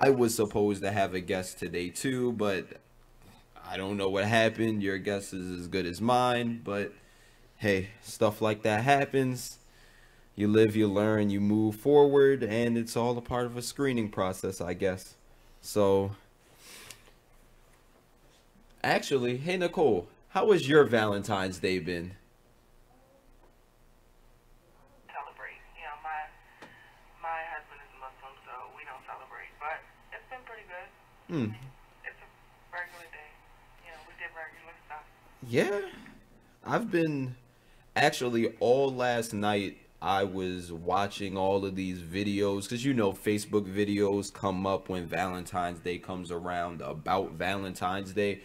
I was supposed to have a guest today too, but I don't know what happened. Your guess is as good as mine, but hey, stuff like that happens. You live, you learn, you move forward, and it's all a part of a screening process, I guess. So, actually, hey Nicole, how was your Valentine's Day been? Celebrate. My husband is Muslim, so we don't celebrate. But it's been pretty good. I Hmm. mean, it's a regular day. We did regular stuff. Yeah, I've been actually all last night. I was watching all of these videos because Facebook videos come up when Valentine's Day comes around about Valentine's Day.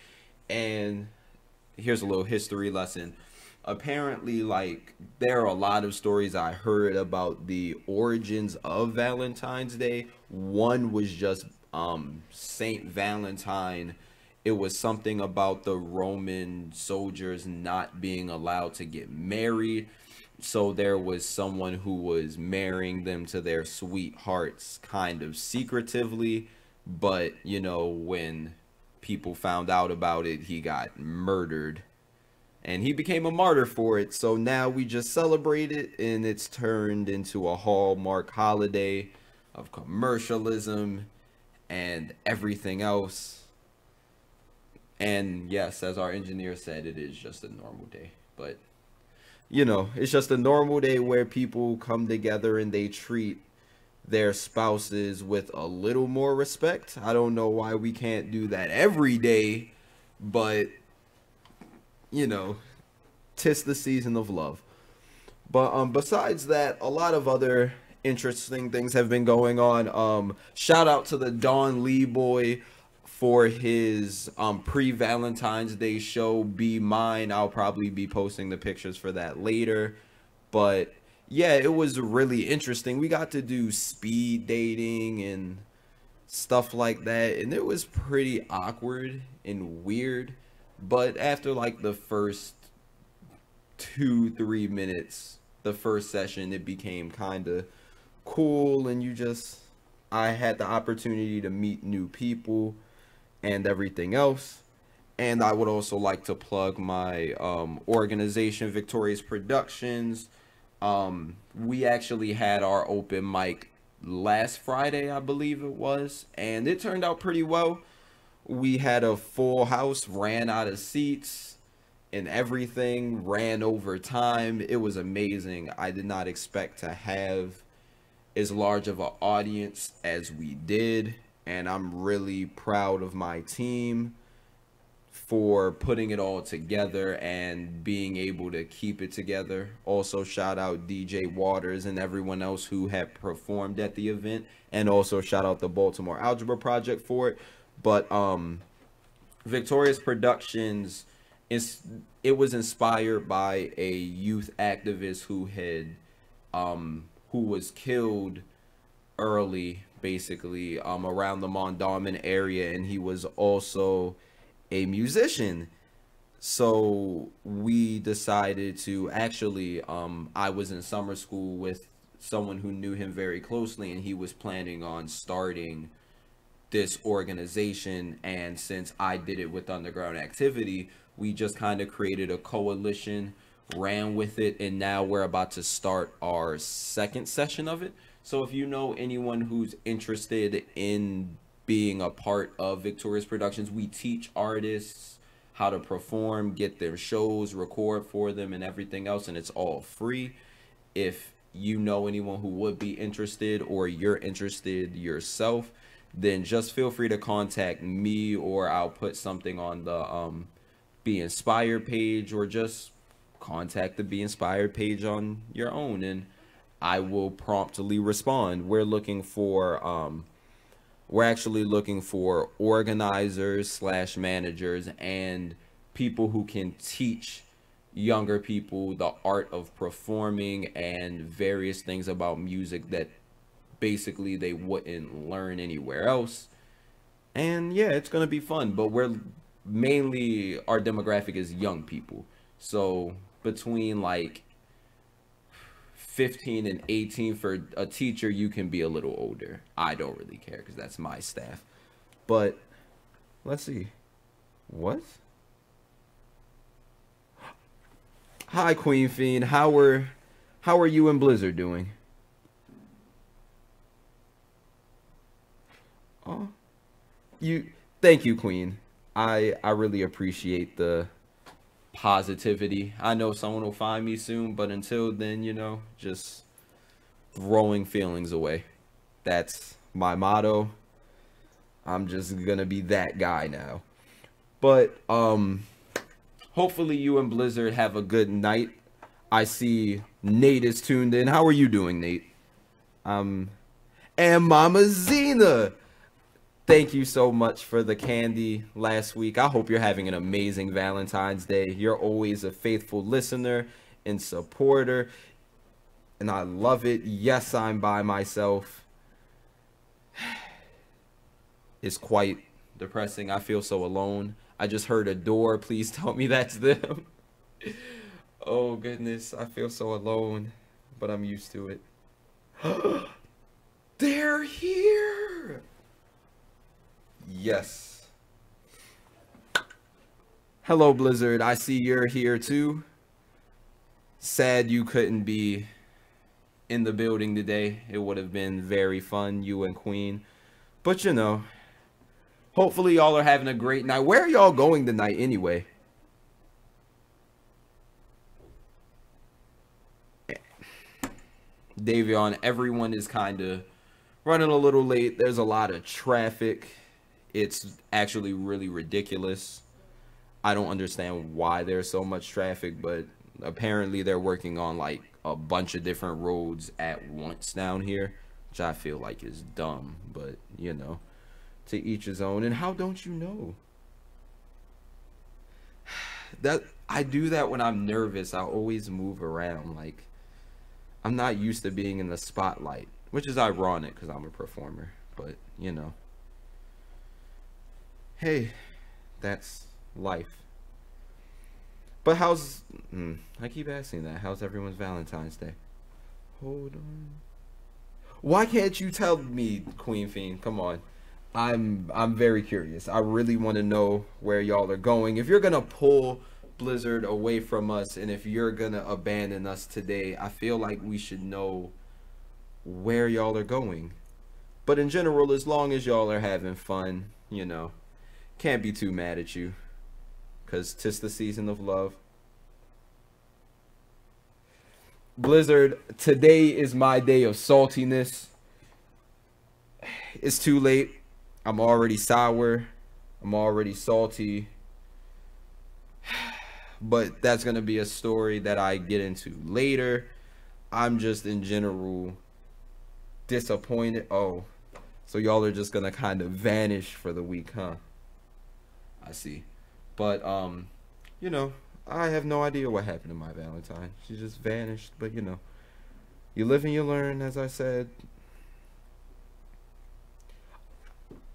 And here's a little history lesson. Apparently, like, there are a lot of stories I heard about the origins of Valentine's Day. One was just Saint Valentine. It was something about the Roman soldiers not being allowed to get married. So there was someone who was marrying them to their sweethearts kind of secretively. But, when people found out about it, he got murdered and he became a martyr for it. So now we just celebrate it, and it's turned into a hallmark holiday of commercialism and everything else. And yes, as our engineer said, it is just a normal day. But, it's just a normal day where people come together and they treat their spouses with a little more respect. I don't know why we can't do that every day, but, you know, tis the season of love. But besides that, a lot of other interesting things have been going on. Shout out to the Don Lee boy for his pre Valentine's Day show, Be Mine. I'll probably be posting the pictures for that later. But yeah, it was really interesting. We got to do speed dating and stuff like that, and it was pretty awkward and weird. But after like the first 2 3 minutes, the first session, it became kind of cool, and I had the opportunity to meet new people and everything else. And I would also like to plug my organization, Victorious Productions. We actually had our open mic last Friday, I believe it was, and it turned out pretty well. We had a full house, ran out of seats, and everything ran over time. It was amazing. I did not expect to have as large of an audience as we did, and I'm really proud of my team for putting it all together and being able to keep it together. Also, shout out DJ Waters and everyone else who had performed at the event, and also shout out the Baltimore Algebra Project for it. But Victorious Productions is it was inspired by a youth activist who was killed early, basically, around the Mondawmin area, and he was also a musician. So we decided to actually, I was in summer school with someone who knew him very closely, and he was planning on starting this organization. And since I did it with underground activity, we just kind of created a coalition, ran with it, and now we're about to start our second session of it. So if you know anyone who's interested in being a part of Victorious Productions, we teach artists how to perform, get their shows, record for them, and everything else, and it's all free. If you know anyone who would be interested, or you're interested yourself, then just feel free to contact me, or I'll put something on the Be Inspired page, or just contact the Be Inspired page on your own, and I will promptly respond. We're actually looking for organizers slash managers and people who can teach younger people the art of performing and various things about music that basically they wouldn't learn anywhere else. And yeah, it's gonna be fun. But we're mainly our demographic is young people. So between like 15 and 18. For a teacher, you can be a little older. I don't really care because that's my staff. But let's see. What? Hi, Queen Fiend. How are you and Blizzard doing? Oh, thank you, Queen. I really appreciate the positivity. I know someone will find me soon, but until then, just throwing feelings away. That's my motto. I'm just gonna be that guy now. But hopefully you and Blizzard have a good night. I see Nate is tuned in. How are you doing, Nate? And Mama Zena. Thank you so much for the candy last week. I hope you're having an amazing Valentine's Day. You're always a faithful listener and supporter, and I love it. Yes, I'm by myself. It's quite depressing. I feel so alone. I just heard a door. Please tell me that's them. Oh, goodness. I feel so alone, but I'm used to it. They're here. Yes. Hello, Blizzard. I see you're here too. Sad you couldn't be in the building today. It would have been very fun, you and Queen. But hopefully y'all are having a great night. Where are y'all going tonight anyway? Davion, everyone is kind of running a little late. There's a lot of traffic. It's actually really ridiculous. I don't understand why there's so much traffic, but apparently they're working on like a bunch of different roads at once down here, which I feel like is dumb, but to each his own. And how don't you know? That I do that when I'm nervous. I always move around. Like, I'm not used to being in the spotlight, which is ironic because I'm a performer, but hey, that's life. But I keep asking that. How's everyone's Valentine's Day? Hold on. Why can't you tell me, Queen Fiend? Come on. I'm very curious. I really want to know where y'all are going. If you're going to pull Blizzard away from us and if you're going to abandon us today, I feel like we should know where y'all are going. But in general, as long as y'all are having fun, can't be too mad at you, because 'tis the season of love. Blizzard, today is my day of saltiness. It's too late. I'm already sour. I'm already salty. But that's going to be a story that I get into later. I'm just in general disappointed. Oh, so y'all are just going to kind of vanish for the week, huh? I see. But, I have no idea what happened to my Valentine. She just vanished. But, you live and you learn, as I said.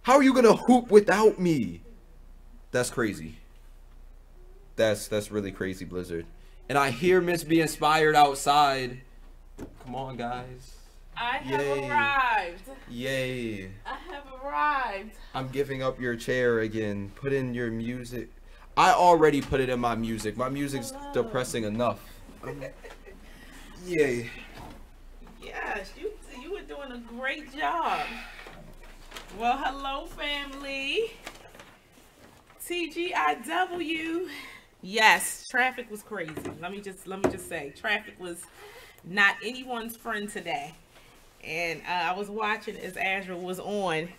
How are you going to hoop without me? That's crazy. That's really crazy, Blizzard. And I hear Miss Be Inspired outside. Come on, guys. I have arrived. Yay. I have arrived. I'm giving up your chair again. Put in your music. I already put it in my music. My music's depressing enough. Yay. Yes, you were doing a great job. Well, hello, family. TGIW. Yes, traffic was crazy. Let me just say, traffic was not anyone's friend today. And I was watching as Azrael was on.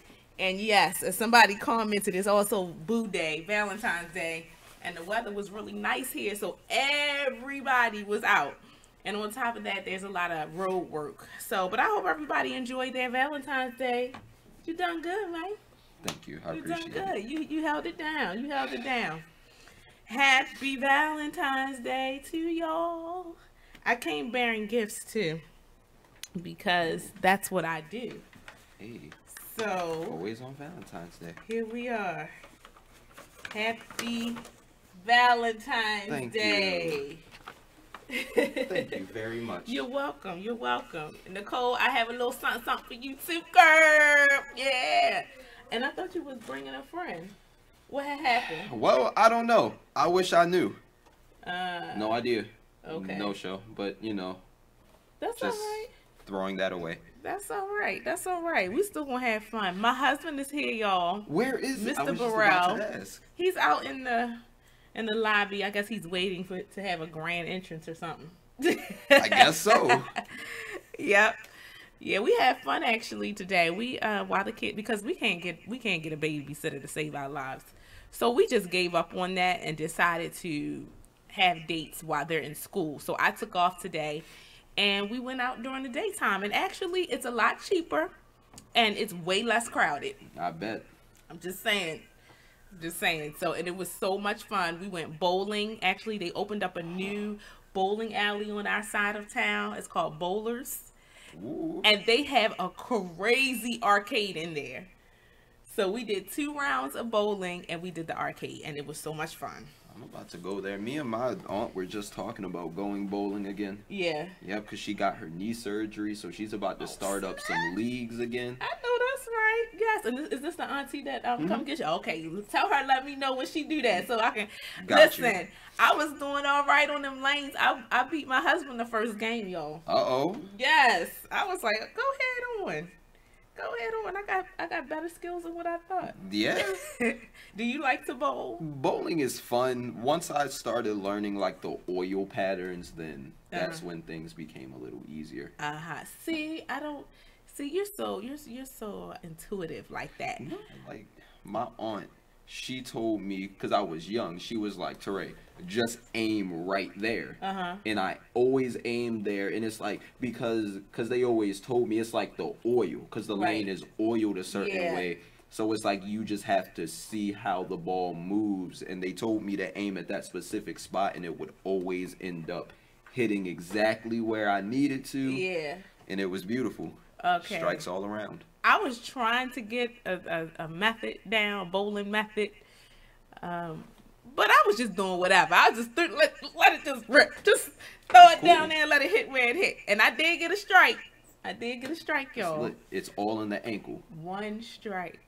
And yes, as somebody commented, it's also Boo Day, Valentine's Day. And the weather was really nice here, so everybody was out. And on top of that, there's a lot of road work. So, but I hope everybody enjoyed their Valentine's Day. You done good, man. Thank you. I appreciate it. You done good. You held it down. You held it down. Happy Valentine's Day to y'all. I came bearing gifts too, because that's what I do. Hey. So always on Valentine's Day. Here we are. Happy Valentine's Day. Thank you very much. You're welcome. You're welcome. Nicole, I have a little something for you too, girl. Yeah. And I thought you was bringing a friend. What had happened? Well, I don't know. I wish I knew. No idea. Okay. No show, but you know. That's just all right. throwing that away. That's all right. That's all right. We still gonna have fun. My husband is here, y'all. Where is Mr. I was Burrell? just about to ask. He's out in the lobby. I guess he's waiting to have a grand entrance or something. I guess so. Yep. Yeah, we had fun actually today. We while the kid, because we can't get a babysitter to save our lives, so we just gave up on that and decided to have dates while they're in school. So I took off today, and we went out during the daytime. And actually, it's a lot cheaper, and it's way less crowded. I bet. I'm just saying. So, and it was so much fun. We went bowling. Actually, they opened up a new bowling alley on our side of town. It's called Bowlers. Ooh. And they have a crazy arcade in there. So we did 2 rounds of bowling and we did the arcade, and it was so much fun. I'm about to go there. Me and my aunt were just talking about going bowling again. Yeah. Yep, because she got her knee surgery, so she's about to start up some leagues again. I know that's right. Yes. And is this the auntie that come get you? Okay. Tell her, let me know when she do that so I can. Listen, I was doing all right on them lanes. I beat my husband the first game, y'all. Uh-oh. Yes. I was like, go ahead on. I got better skills than what I thought. Yeah. Do you like to bowl? Bowling is fun. Once I started learning like the oil patterns, then that's when things became a little easier. See, you're so intuitive like that. Like my aunt, she told me, because I was young, she was like, Teray, just aim right there. And I always aimed there, and it's like, because they always told me it's like the oil, because the lane is oiled a certain way. So it's like you just have to see how the ball moves, and they told me to aim at that specific spot, and it would always end up hitting exactly where I needed to. Yeah. And it was beautiful. Okay. Strikes all around. I was trying to get a method down, a bowling method, but I was just doing whatever. I just let it just rip. Just throw it down there and let it hit where it hit. And I did get a strike. Y'all. It's all in the ankle. 1 strike.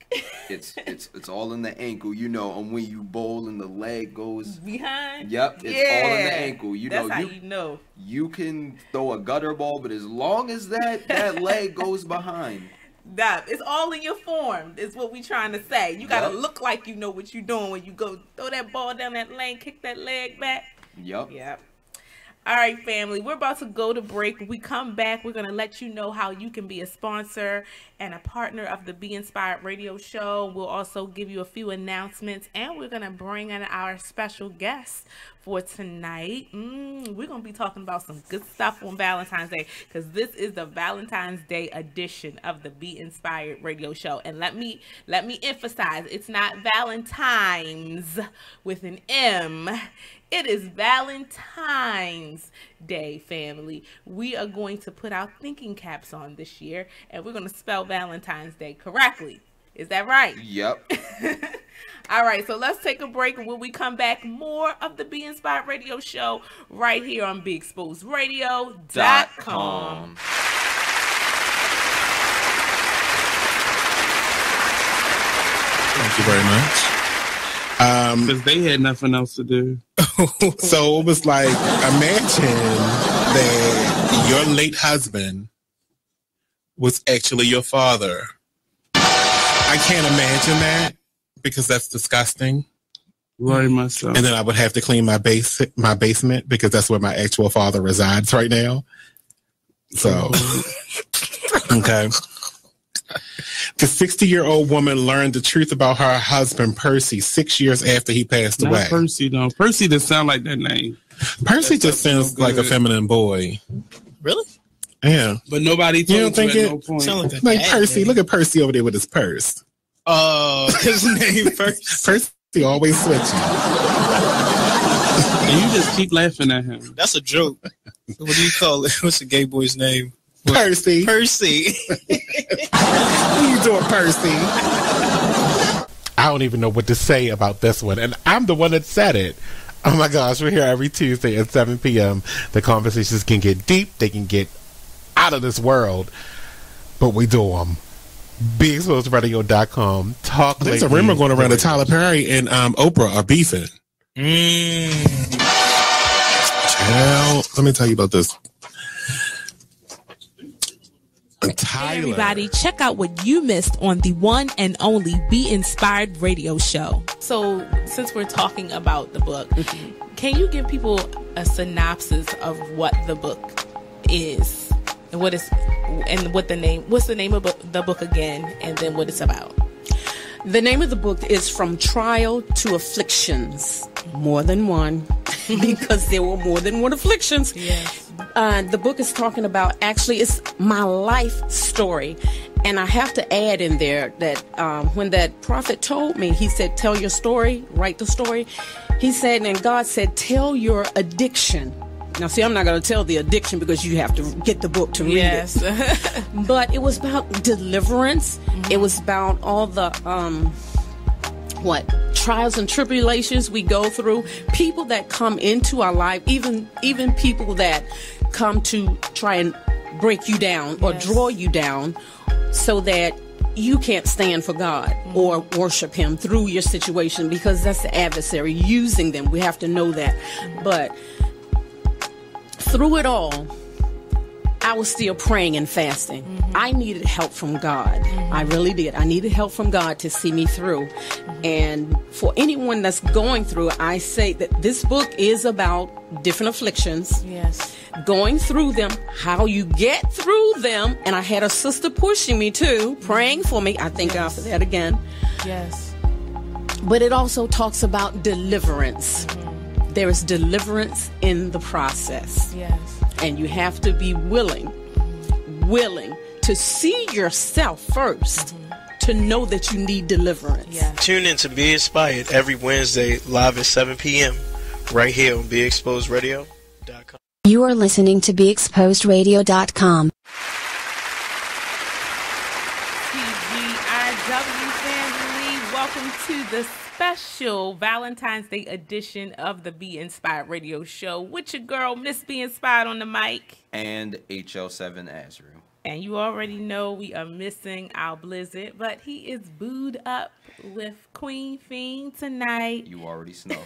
it's all in the ankle. You know, and when you bowl and the leg goes behind. Yep, it's all in the ankle. That's how you know. You can throw a gutter ball, but as long as that leg goes behind. It's all in your form, is what we trying to say. You gotta look like you know what you're doing when you go throw that ball down that lane, kick that leg back. Yep. All right, family, we're about to go to break. When we come back, we're going to let you know how you can be a sponsor and a partner of the Be Inspired Radio Show. We'll also give you a few announcements, and we're going to bring in our special guest for tonight. We're going to be talking about some good stuff on Valentine's Day, because this is the Valentine's Day edition of the Be Inspired Radio Show. And let me emphasize, it's not Valentines with an M. It is Valentine's Day, family. We are going to put our thinking caps on this year, and we're going to spell Valentine's Day correctly. Is that right? Yep. All right, so let's take a break, and when we come back, more of the Be Inspired Radio Show right here on BeExposedRadio.com. Thank you very much. Because they had nothing else to do. So it was like, imagine that your late husband was actually your father. I can't imagine that, because that's disgusting. Very much so. And then I would have to clean my basement, because that's where my actual father resides right now. So, okay. The 60-year-old woman learned the truth about her husband, Percy, 6 years after he passed away. Not Percy, though. Percy doesn't sound like that name. Percy just sounds like a feminine boy. Really? Yeah. But nobody told you at no point. Sound like Percy. Name. Look at Percy over there with his purse. His name Percy. Percy always switching. And you just keep laughing at him. That's a joke. What do you call it? What's the gay boy's name? Percy. Percy. What are you doing, Percy? I don't even know what to say about this one. And I'm the one that said it. Oh my gosh, we're here every Tuesday at 7 p.m. The conversations can get deep, they can get out of this world, but we do them. BeExposedRadio.com. Talk. There's a rumor going around that Tyler Perry and Oprah are beefing. Child, let me tell you about this. Hey everybody, check out what you missed on the one and only Be Inspired radio show. So, since we're talking about the book, can you give people a synopsis of what the book is and what is and what's the name of the book again, and then what it's about? The name of the book is From Trial to Afflictions. More than one, because there were more than one afflictions. Yes. The book is talking about, actually, it's my life story. And I have to add in there that when that prophet told me, he said, tell your story, write the story. He said, and God said, tell your addiction. Now, see, I'm not going to tell the addiction because you have to get the book to read it. But it was about deliverance. It was about all the, trials and tribulations we go through. People that come into our life, even people that come to try and break you down or draw you down so that you can't stand for God or worship Him through your situation, because that's the adversary using them. We have to know that. But through it all, I was still praying and fasting. I needed help from God. I really did. I needed help from God to see me through. And for anyone that's going through, I say that this book is about different afflictions. Yes. Going through them, how you get through them. And I had a sister pushing me too, praying for me. I thank God for that again. Yes. But it also talks about deliverance. There is deliverance in the process. Yes. And you have to be willing to see yourself first to know that you need deliverance. Yeah. Tune in to Be Inspired every Wednesday live at 7 p.m. right here on BeExposedRadio.com. You are listening to BeExposedRadio.com. TGIW family, welcome to the special Valentine's Day edition of the Be Inspired radio show with your girl, Miss Be Inspired on the mic. And HLVII Azrael. And you already know we are missing our Blizzard, but he is booed up with Queen Fiend tonight. You already know.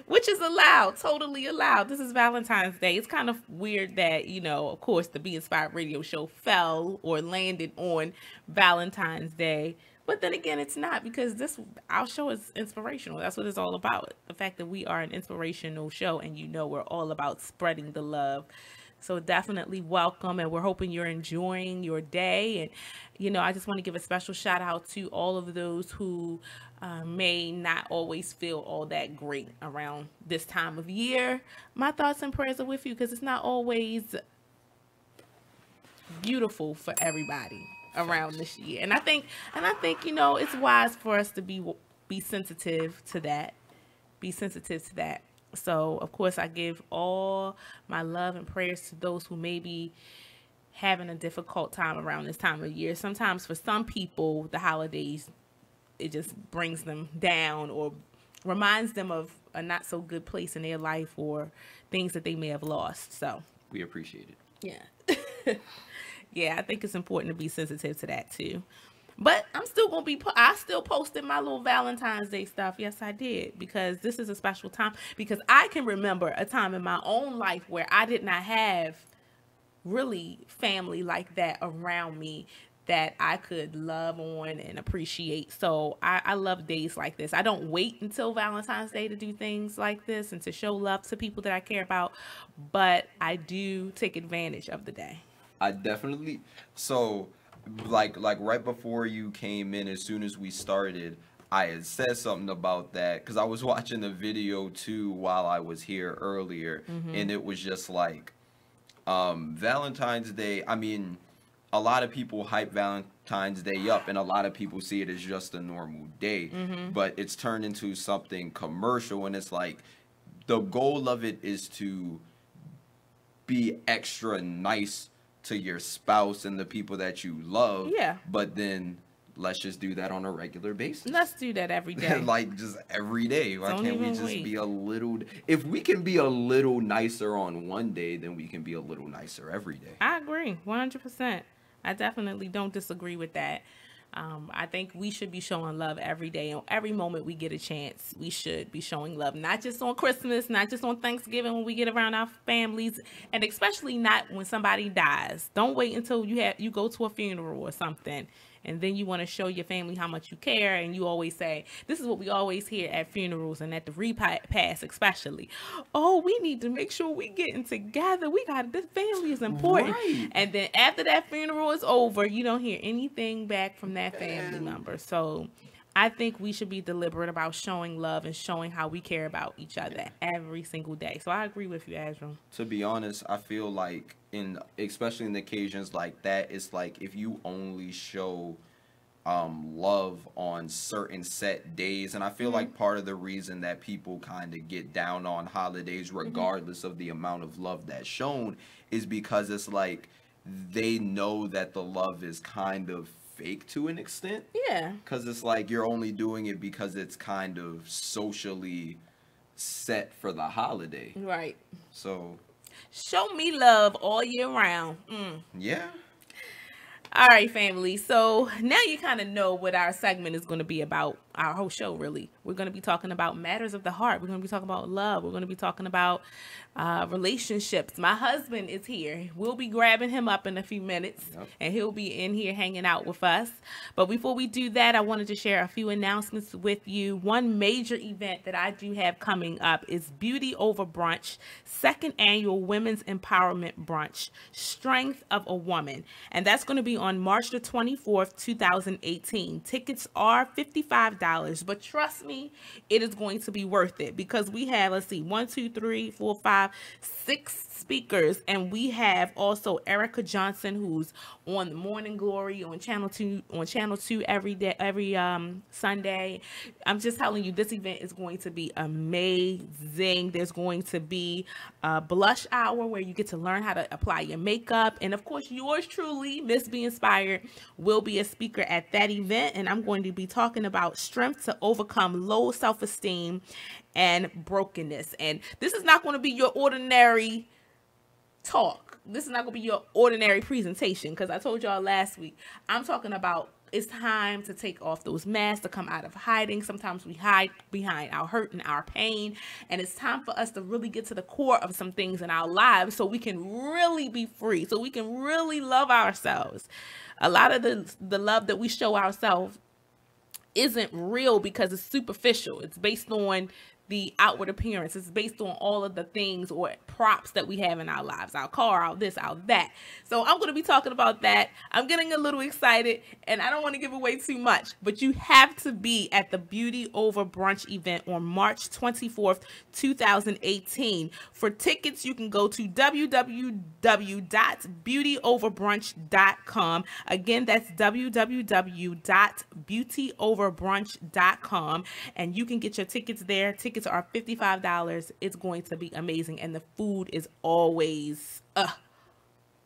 Which is allowed, totally allowed. This is Valentine's Day. It's kind of weird that, of course, the Be Inspired radio show fell or landed on Valentine's Day. But then again, it's not, because our show is inspirational. That's what it's all about. The fact that we are an inspirational show, and we're all about spreading the love. So definitely welcome, and we're hoping you're enjoying your day. And, I just want to give a special shout out to all of those who may not always feel all that great around this time of year. My thoughts and prayers are with you, because it's not always beautiful for everybody around this year. And I think it's wise for us to be sensitive to that. Be sensitive to that. So, of course, I give all my love and prayers to those who may be having a difficult time around this time of year. Sometimes for some people, the holidays, it just brings them down or reminds them of a not so good place in their life or things that they may have lost. So we appreciate it. Yeah. Yeah, I think it's important to be sensitive to that too. But I'm still going to I still posted my little Valentine's Day stuff. Yes, I did. Because this is a special time. Because I can remember a time in my own life where I did not have really family like that around me that I could love on and appreciate. So I love days like this. I don't wait until Valentine's Day to do things like this and to show love to people that I care about. But I do take advantage of the day. I definitely. So, like right before you came in, as soon as we started, I had said something about that because I was watching the video too while I was here earlier, and it was just like Valentine's Day. I mean, a lot of people hype Valentine's Day up, and a lot of people see it as just a normal day, but it's turned into something commercial, and it's like the goal of it is to be extra nice to your spouse and the people that you love. Yeah. But then, let's just do that on a regular basis. Let's do that every day. Like, just every day. Why Don't can't we even just wait. be a little... If we can be a little nicer on one day, then we can be a little nicer every day. I agree, 100%. I definitely don't disagree with that. I think we should be showing love every day. On every moment we get a chance, we should be showing love. Not just on Christmas, not just on Thanksgiving when we get around our families, and especially not when somebody dies. Don't wait until you go to a funeral or something, and then you want to show your family how much you care. And you always say, this is what we always hear at funerals and at the repast especially. Oh, we need to make sure we getting together. This family is important. Right. And then after that funeral is over, you don't hear anything back from that family member. So I think we should be deliberate about showing love and showing how we care about each other every single day. So I agree with you, Azrael. To be honest, I feel like especially in occasions like that, it's like if you only show love on certain set days, and I feel like part of the reason that people kind of get down on holidays regardless of the amount of love that's shown is because it's like they know that the love is kind of fake to an extent. Yeah. Because it's like you're only doing it because it's kind of socially set for the holiday. Right. So show me love all year round. Yeah. All right, family. So now you kind of know what our segment is going to be about. Our whole show, really. We're going to be talking about matters of the heart. We're going to be talking about love. We're going to be talking about relationships. My husband is here. We'll be grabbing him up in a few minutes, and he'll be in here hanging out with us. But before we do that, I wanted to share a few announcements with you. One major event that I do have coming up is Beauty Over Brunch, 2nd Annual Women's Empowerment Brunch, Strength of a Woman. And that's going to be on March the 24th, 2018. Tickets are $55, but trust me, it is going to be worth it because we have, 6 speakers, and we have also Erica Johnson, who's on the Morning Glory on Channel 2 every day, every Sunday. I'm just telling you, this event is going to be amazing. There's going to be a blush hour where you get to learn how to apply your makeup, and of course, yours truly, Miss Be Inspired, will be a speaker at that event, and I'm going to be talking about strength to overcome low self-esteem and brokenness. And this is not going to be your ordinary talk. This is not going to be your ordinary presentation, because I told y'all last week, I'm talking about it's time to take off those masks, to come out of hiding. Sometimes we hide behind our hurt and our pain, and it's time for us to really get to the core of some things in our lives so we can really be free, so we can really love ourselves. A lot of the love that we show ourselves isn't real because it's superficial. It's based on the outward appearance. It's based on all of the things or props that we have in our lives, our car, our this, our that. So I'm going to be talking about that. I'm getting a little excited, and I don't want to give away too much, but you have to be at the Beauty Over Brunch event on March 24th, 2018. For tickets, you can go to www.beautyoverbrunch.com. Again, that's www.beautyoverbrunch.com, and you can get your tickets there. Tickets are $55. It's going to be amazing, and the food is always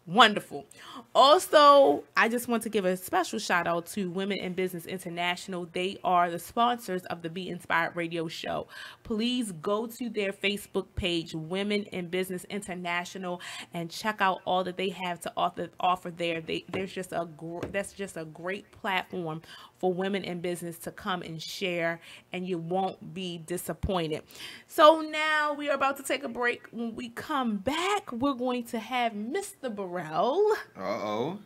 wonderful. Also, I just want to give a special shout out to Women in Business International. They are the sponsors of the Be Inspired radio show. Please go to their Facebook page, Women in Business International, and check out all that they have to offer there. That's just a great platform for women in business to come and share, and you won't be disappointed. So now we are about to take a break. When we come back, we're going to have Mr. Burrell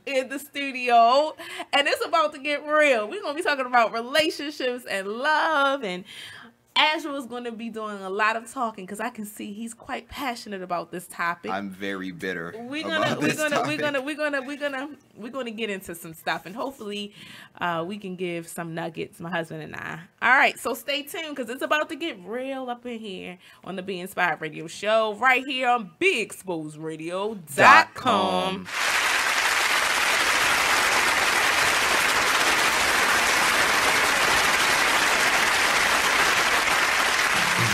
in the studio, and it's about to get real. We're going to be talking about relationships and love, and Azrael is going to be doing a lot of talking because I can see he's quite passionate about this topic. I'm very bitter. We're gonna get into some stuff, and hopefully we can give some nuggets, my husband and I. All right, so stay tuned because it's about to get real up in here on the Be Inspired Radio Show right here on BeExposedRadio.com.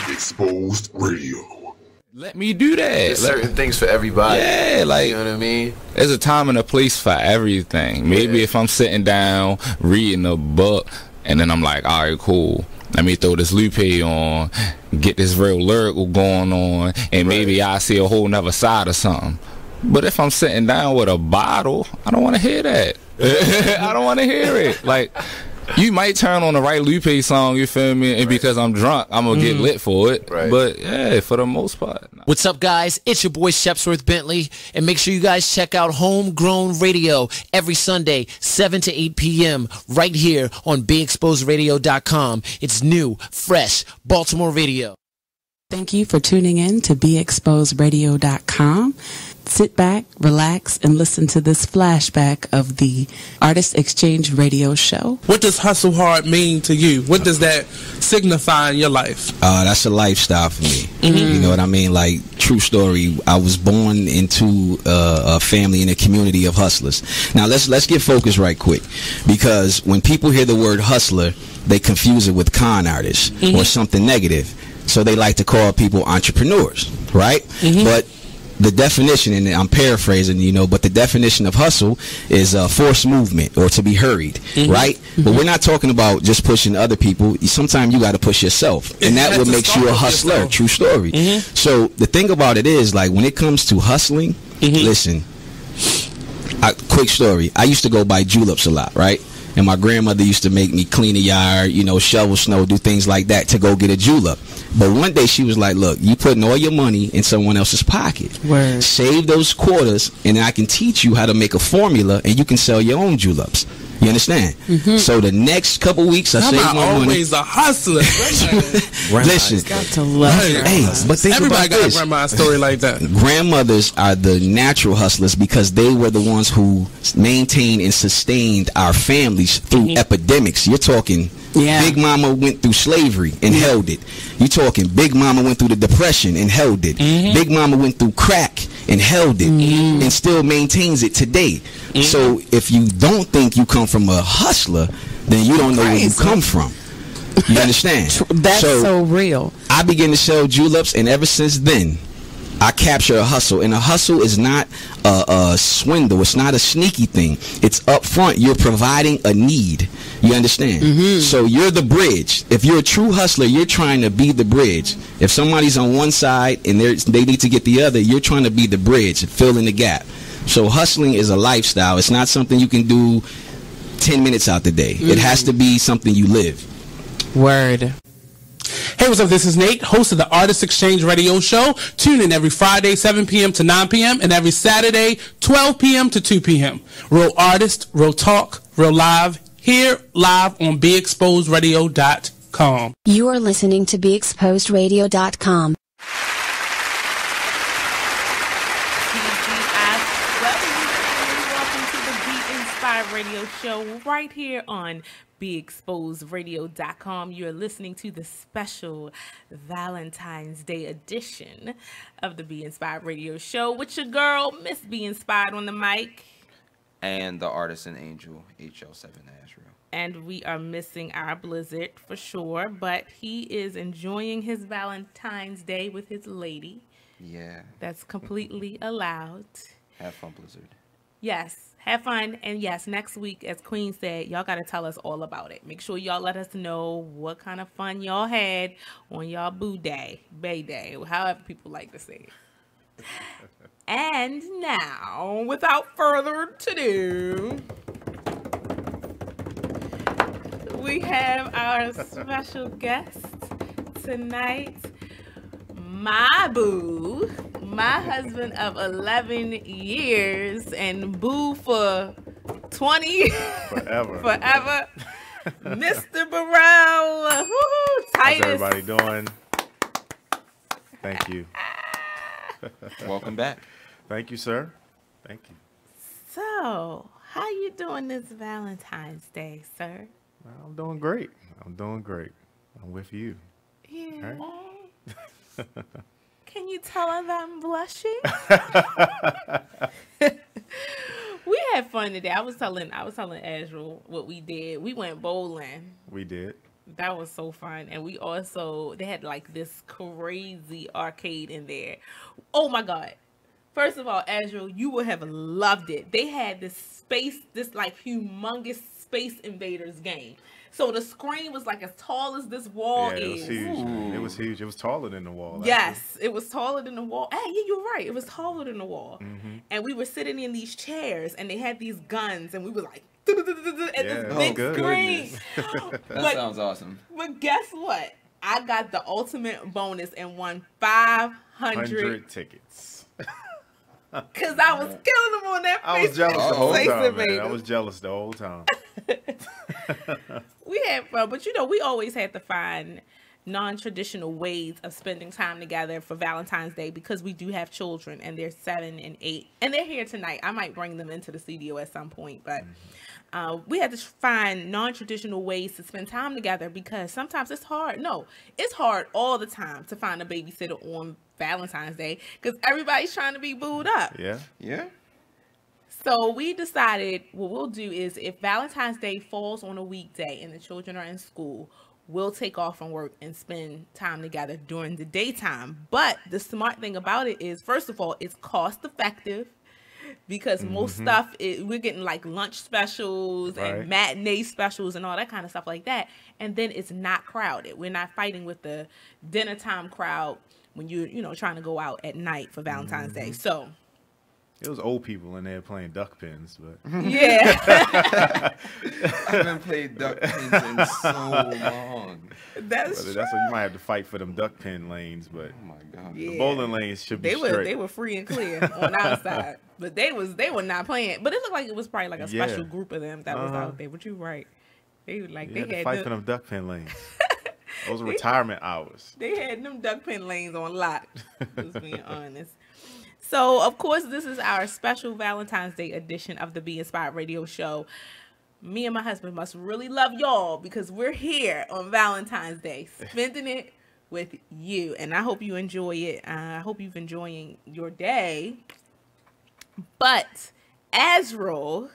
Exposed Radio. let me do that. There's certain things for everybody. Yeah, like, you know what I mean? There's a time and a place for everything. Maybe if I'm sitting down reading a book and then I'm like, all right, cool, let me throw this Lupe on, get this real lyrical going on, and maybe I see a whole nother side of something. But if I'm sitting down with a bottle, I don't want to hear that. I don't want to hear it. Like, you might turn on the right Lupe song, you feel me? And because I'm drunk, I'm going to get lit for it. Right. But, yeah, for the most part. No. What's up, guys? It's your boy, Shepsworth Bentley. And make sure you guys check out Homegrown Radio every Sunday, 7 to 8 p.m. right here on BeExposedRadio.com. It's new, fresh, Baltimore radio. Thank you for tuning in to BeExposedRadio.com. Sit back, relax, and listen to this flashback of the Artist Exchange Radio Show. What does hustle hard mean to you? What does that signify in your life? That's a lifestyle for me. You know what I mean? Like, true story. I was born into a family and a community of hustlers. Now, let's get focused right quick, because when people hear the word hustler, they confuse it with con artists or something negative. So they like to call people entrepreneurs, right? But the definition, and I'm paraphrasing, but the definition of hustle is forced movement or to be hurried, right? But we're not talking about just pushing other people. Sometimes you got to push yourself, and that what makes you a hustler. True story. So the thing about it is, like, when it comes to hustling, listen, quick story. I used to go buy juleps a lot, right? And my grandmother used to make me clean the yard, shovel snow, do things like that to go get a julep. But one day she was like, look, you putting all your money in someone else's pocket. Word. Save those quarters, and I can teach you how to make a formula, and you can sell your own juleps. You understand? So the next couple weeks, I saved my money. Always a hustler. Listen, got to love it. Hey, but think everybody about got this. a grandma story like that. Grandmothers are the natural hustlers because they were the ones who maintained and sustained our families through epidemics. You're talking Big Mama went through slavery and held it. You're talking Big Mama went through the Depression and held it. Big Mama went through crack and held it and still maintains it today. So if you don't think you come from a hustler, then you don't know where you come from. You understand? That's so real. I began to sell juleps, and ever since then, I capture a hustle. And a hustle is not a swindle. It's not a sneaky thing. It's up front. You're providing a need. You understand? So you're the bridge. If you're a true hustler, you're trying to be the bridge. If somebody's on one side and they need to get the other, you're trying to be the bridge, fill in the gap. So hustling is a lifestyle. It's not something you can do 10 minutes out the day. It has to be something you live. Word. Hey, what's up? This is Nate, host of the Artist Exchange Radio Show. Tune in every Friday, 7 p.m. to 9 p.m. and every Saturday, 12 p.m. to 2 p.m. Real artist, real talk, real live, here live on BeExposedRadio.com. You are listening to BeExposedRadio.com. Welcome to the Be Inspired Radio Show right here on BeExposedRadio.com. You're listening to the special Valentine's Day edition of the Be Inspired Radio Show with your girl, Miss Be Inspired on the mic. And the artist and angel, HLVII Azrael. And we are missing our Blizzard for sure, but he is enjoying his Valentine's Day with his lady. Yeah. That's completely allowed. Have fun, Blizzard. Yes. Have fun. And yes, next week, as Queen said, y'all got to tell us all about it. Make sure y'all let us know what kind of fun y'all had on y'all boo day, bay day, however people like to say it. And now, without further ado, we have our special guest tonight, my boo, my husband of 11 years and boo for 20 forever, Mr. Burrell. Woo-hoo, Titus. How's everybody doing? Thank you. Welcome back. Thank you, sir. Thank you. So, how you doing this Valentine's Day, sir? I'm doing great. I'm doing great. I'm with you. Yeah. Right? Can you tell her that I'm blushing? We had fun today. I was telling Azrael what we did. We went bowling. We did. That was so fun. And we also, they had like this crazy arcade in there. Oh my God. First of all, Azrael, you would have loved it. They had this like humongous Space Invaders game. So the screen was like as tall as this wall Yeah, is. it was huge. It was huge. It was taller than the wall. Yes, it was taller than the wall. Hey, yeah, you're right. It was taller than the wall. And we were sitting in these chairs, and they had these guns, and we were like, at this big screen. That sounds awesome. But guess what? I got the ultimate bonus and won 500 tickets. Because I was killing them on that. I was jealous the whole time, man. I was jealous the whole time. We had fun, but you know, we always had to find non-traditional ways of spending time together for Valentine's Day because we do have children, and they're 7 and 8, and they're here tonight. I might bring them into the studio at some point, but we had to find non-traditional ways to spend time together because sometimes it's hard. No, it's hard all the time to find a babysitter on Valentine's Day because everybody's trying to be booed up. Yeah. So we decided what we'll do is if Valentine's Day falls on a weekday and the children are in school, we'll take off from work and spend time together during the daytime. But the smart thing about it is, first of all, it's cost effective because most stuff, we're getting like lunch specials and matinee specials and all that kind of stuff like that. And then it's not crowded. We're not fighting with the dinner time crowd when you're trying to go out at night for Valentine's Day. So it was old people in there playing duck pins, but yeah. I haven't played duck pins in so long. That's what you might have to fight for them duck pin lanes, but oh my God. The bowling lanes should be straight. They were free and clear on our side, but they were not playing. But it looked like it was probably like a special group of them that was out there. But you're right, they had to fight for them duck pin lanes. Those are retirement hours. They had them duck pin lanes on lock. Just being honest. So, of course, this is our special Valentine's Day edition of the Be Inspired Radio Show. Me and my husband must really love y'all because we're here on Valentine's Day, spending it with you. And I hope you enjoy it. I hope you've enjoying your day. But Azrael,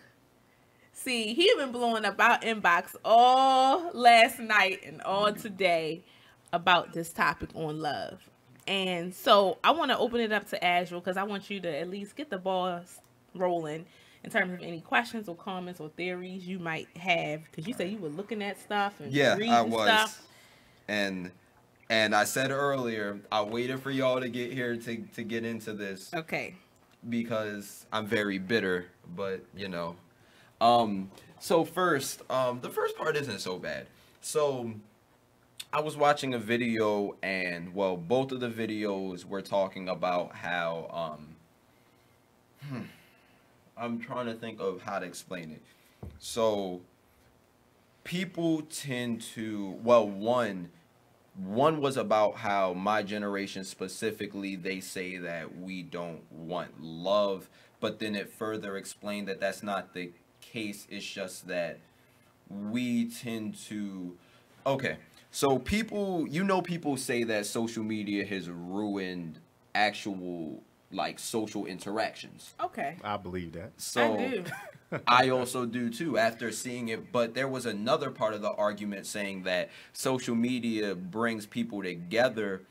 see, he been blowing up our inbox all last night and all today about this topic on love. And so I want to open it up to Azrael because I want you to at least get the ball rolling in terms of any questions or comments or theories you might have. Because you said you were looking at stuff and reading I was. Stuff. And I said earlier, I waited for y'all to get here to get into this. Okay. Because I'm very bitter, but So first, the first part isn't so bad. So I was watching a video, and both of the videos were talking about how I'm trying to think of how to explain it. So people tend to one was about how my generation specifically, they say that we don't want love, but then it further explained that that's not the case. It's just that we tend to so people say that social media has ruined actual social interactions. Okay. I believe that. So I do. I also do too after seeing it, but there was another part of the argument saying that social media brings people together,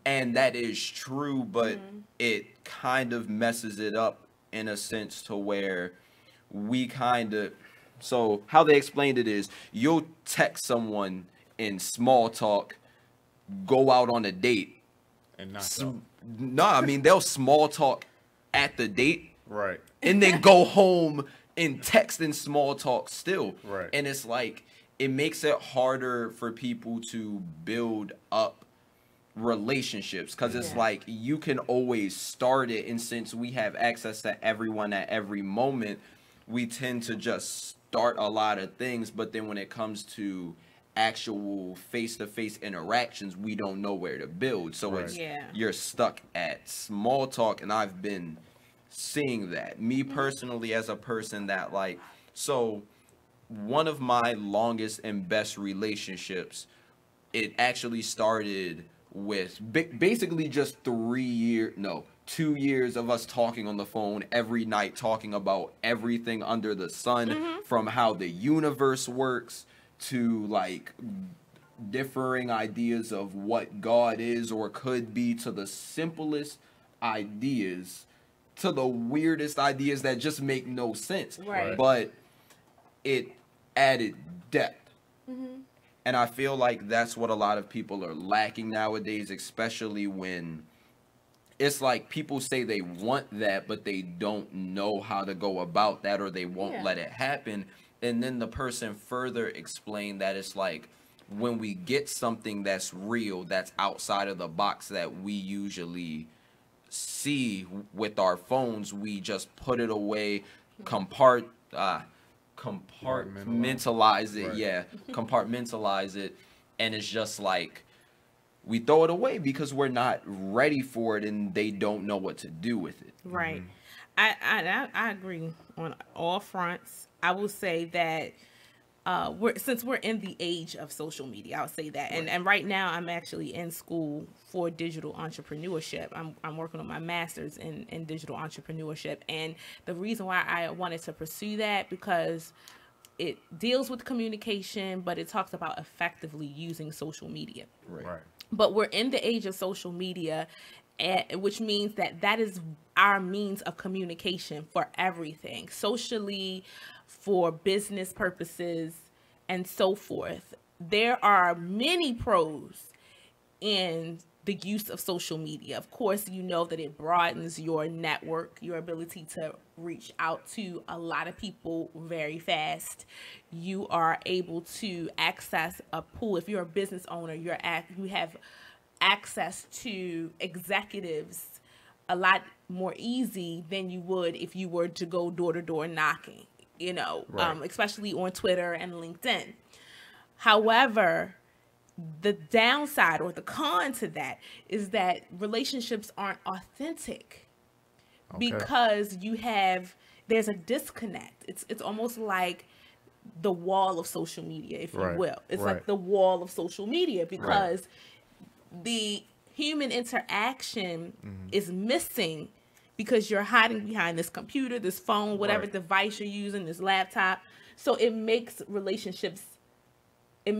and that is true, but it kind of messes it up in a sense to where so how they explained it is you'll text someone in small talk, go out on a date, and not talk. No, I mean they'll small talk at the date, right, and then go home and text in small talk still, right, and it's like it makes it harder for people to build up relationships because it's like you can always start it, and since we have access to everyone at every moment, we tend to just start a lot of things, but then when it comes to actual face-to-face interactions, we don't know where to build. So it's you're stuck at small talk, and I've been seeing that. Me personally, as a person that so one of my longest and best relationships, it actually started with basically just 2 years of us talking on the phone every night, talking about everything under the sun, from how the universe works to like differing ideas of what God is or could be, to the simplest ideas, to the weirdest ideas that just make no sense. Right. But it added depth. Mm-hmm. And I feel like that's what a lot of people are lacking nowadays, especially when it's like people say they want that, but they don't know how to go about that, or they won't let it happen. And then the person further explained that it's like when we get something that's real, that's outside of the box that we usually see with our phones, we just put it away, compartmentalize it, Right. compartmentalize it, and it's just like we throw it away because we're not ready for it and they don't know what to do with it. Right. I agree on all fronts. I will say that since we're in the age of social media, I'll say that. And right now I'm actually in school for digital entrepreneurship. I'm working on my master's in digital entrepreneurship. And the reason why I wanted to pursue that, because it deals with communication, but it talks about effectively using social media. Right. But we're in the age of social media, which means that is our means of communication for everything, socially, for business purposes, and so forth. There are many pros in the use of social media. Of course, you know that it broadens your network, your ability to reach out to a lot of people very fast. You are able to access a pool. If you're a business owner, you have access to executives a lot more easy than you would if you were to go door to door knocking, especially on Twitter and LinkedIn. However, the downside or the con to that is that relationships aren't authentic because there's a disconnect. It's almost like the wall of social media, if you will. It's like the wall of social media because the human interaction is missing because you're hiding behind this computer, this phone, whatever device you're using, this laptop. So it makes relationships, it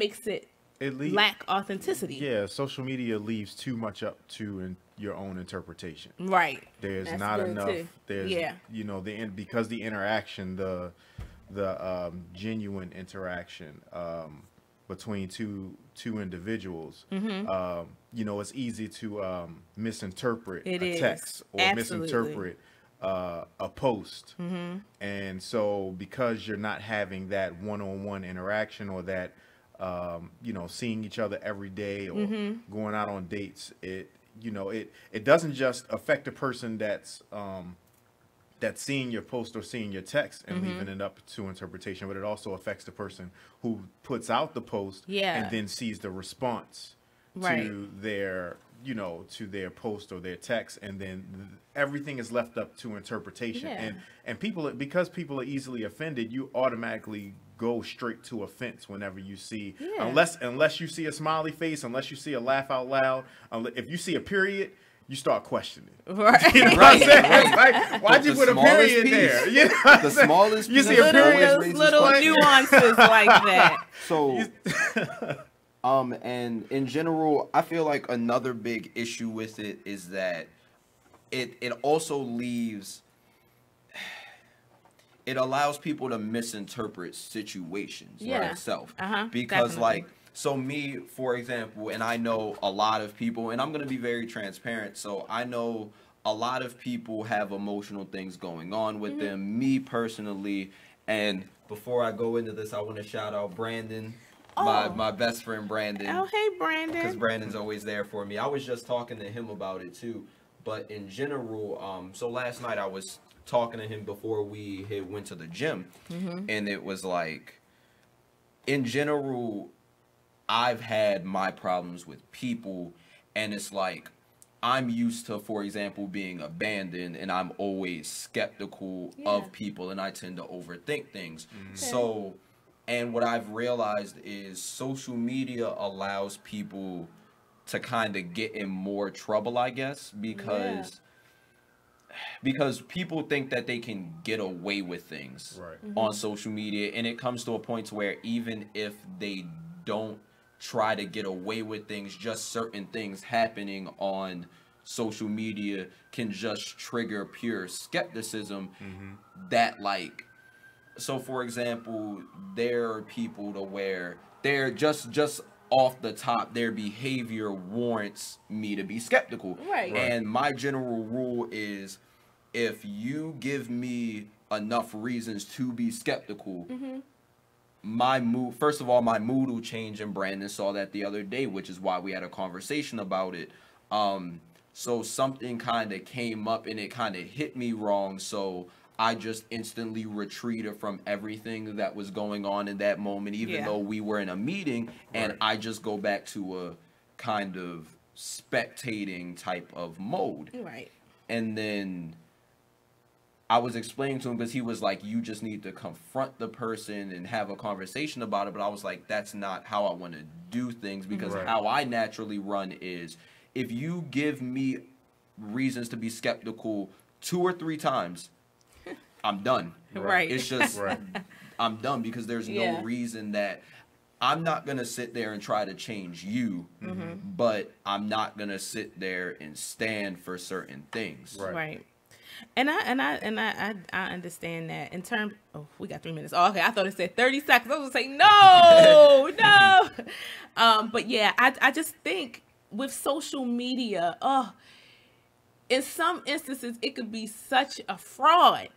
lack authenticity. Yeah, social media leaves too much up to your own interpretation. Right. There's That's not good enough. too. There's because the interaction, the genuine interaction between two individuals, it's easy to misinterpret a text or misinterpret a post. And so because you're not having that one-on-one interaction or that seeing each other every day or going out on dates, it doesn't just affect the person that's seeing your post or seeing your text and leaving it up to interpretation, but it also affects the person who puts out the post and then sees the response to their post or their text, and then everything is left up to interpretation. And because people are easily offended, you automatically go straight to offense whenever you see, unless you see a smiley face, unless you see a laugh out loud, if you see a period, you start questioning. Right. You know what I'm saying? Like, why'd you put a period there? You know the smallest you see a period, little nuances like that. So, and in general, I feel like another big issue with it is that it also leaves, it allows people to misinterpret situations by itself. Because definitely. So me, for example, and I know a lot of people, and I'm going to be very transparent. So I know a lot of people have emotional things going on with them, me personally. And before I go into this, I want to shout out Brandon, my best friend Brandon. Oh, hey, Brandon. Because Brandon's always there for me. I was just talking to him about it too. But in general, so last night I was talking to him before we went to the gym. And it was like, in general, I've had my problems with people, and it's like I'm used to, for example, being abandoned, and I'm always skeptical of people, and I tend to overthink things. So, and what I've realized is social media allows people to kind of get in more trouble, I guess, because because people think that they can get away with things on social media, and it comes to a point to where even if they don't try to get away with things, just certain things happening on social media can just trigger pure skepticism that, like, so for example, there are people to where they're just off the top, their behavior warrants me to be skeptical. And my general rule is, if you give me enough reasons to be skeptical, my mood, first of all, my mood will change, and Brandon saw that the other day, which is why we had a conversation about it. So something kind of came up and it kind of hit me wrong, so I just instantly retreated from everything that was going on in that moment, even though we were in a meeting, and I just go back to a kind of spectating type of mode. And then I was explaining to him, because he was like, you just need to confront the person and have a conversation about it. But I was like, that's not how I want to do things, because how I naturally run is, if you give me reasons to be skeptical 2 or 3 times, I'm done. It's just, I'm done, because there's no reason that I'm not going to sit there and try to change you, but I'm not going to sit there and stand for certain things. And I understand that in terms. Oh, we got 3 minutes. Oh, okay. I thought it said 30 seconds. I was gonna say no. But yeah, I just think with social media, in some instances, it could be such a fraud.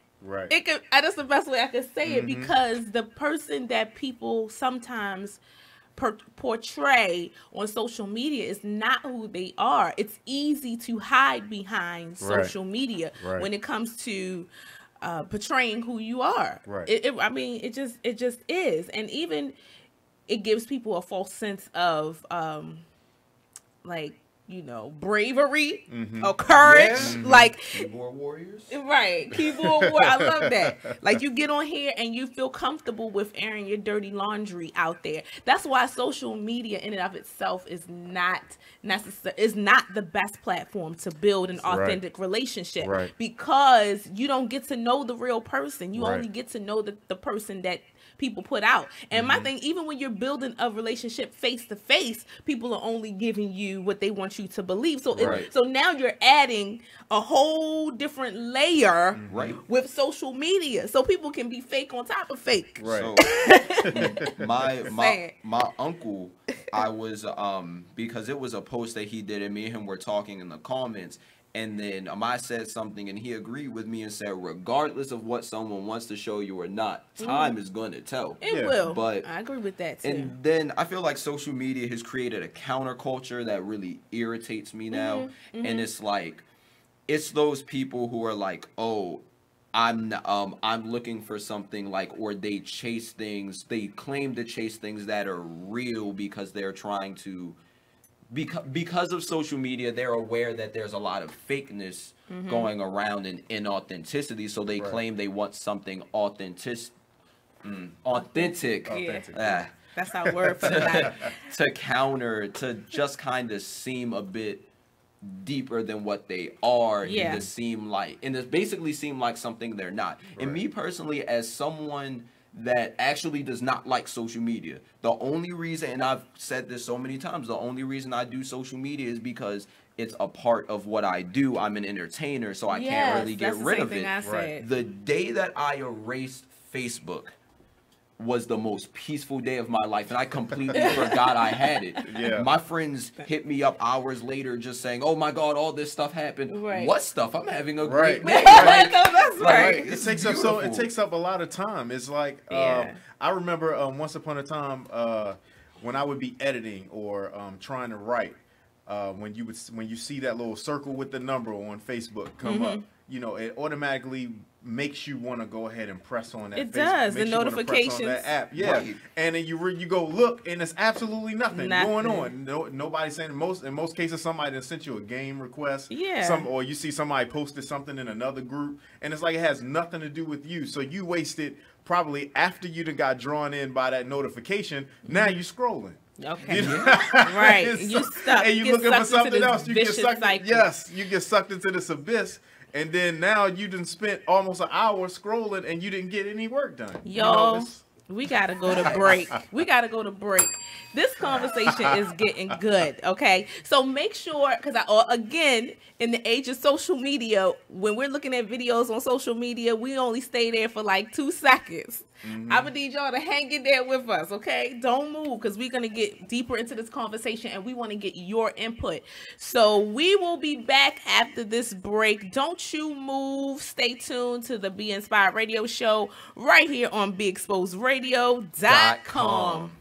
It could. That's the best way I could say it, because the person that people sometimes portray on social media is not who they are. It's easy to hide behind social media when it comes to portraying who you are. I mean, it just is, and even it gives people a false sense of like, you know, bravery or courage. Like keyboard warriors. Keyboard warrior. I love that. Like, you get on here and you feel comfortable with airing your dirty laundry out there. That's why social media in and of itself is not the best platform to build an authentic relationship, because you don't get to know the real person. You only get to know the person that people put out. And my thing, even when you're building a relationship face to face, people are only giving you what they want you to believe. So so now you're adding a whole different layer with social media, so people can be fake on top of fake. So my uncle, I was because it was a post that he did, and me and him were talking in the comments. And then I said something, and he agreed with me and said, regardless of what someone wants to show you or not, time is going to tell. It will. But I agree with that, too. And then I feel like social media has created a counterculture that really irritates me now. And it's like, it's those people who are like, oh, I'm looking for something, like, or they chase things. They claim to chase things that are real because they're trying to. Because of social media, they're aware that there's a lot of fakeness going around and inauthenticity, so they claim they want something authentic. That's our word for that. To counter, to just kind of seem a bit deeper than what they are, and to seem like, and to basically seem like something they're not. And me personally, as someone that actually does not like social media, the only reason, and I've said this so many times, the only reason I do social media is because it's a part of what I do. I'm an entertainer, so I can't really get rid of it. The day that I erased Facebook was the most peaceful day of my life, and I completely forgot I had it. My friends hit me up hours later just saying, oh my God, all this stuff happened. What stuff? I'm having a great day. It takes up a lot of time. It's like, I remember once upon a time when I would be editing or trying to write, when you see that little circle with the number on Facebook come up, you know, it automatically makes you want to go ahead and press on that. It does. The notifications. On that app. And then you go look, and there's absolutely nothing going on. Nobody's saying, in most cases, somebody sent you a game request. Or you see somebody posted something in another group, and it's like it has nothing to do with you. So you wasted probably after you done got drawn in by that notification. Now you're scrolling. Okay. You stuck. And you're looking for something else. You get sucked. Yes, you get sucked into this abyss. and then now you done spent almost an hour scrolling and you didn't get any work done. Yo, we gotta go to break. This conversation is getting good, okay? So make sure, because again, in the age of social media, when we're looking at videos on social media, we only stay there for like 2 seconds. I'm gonna need y'all to hang in there with us, okay? Don't move, because we're gonna get deeper into this conversation and we want to get your input. So we will be back after this break. Don't you move. Stay tuned to the Be Inspired Radio Show right here on BeExposedRadio.com.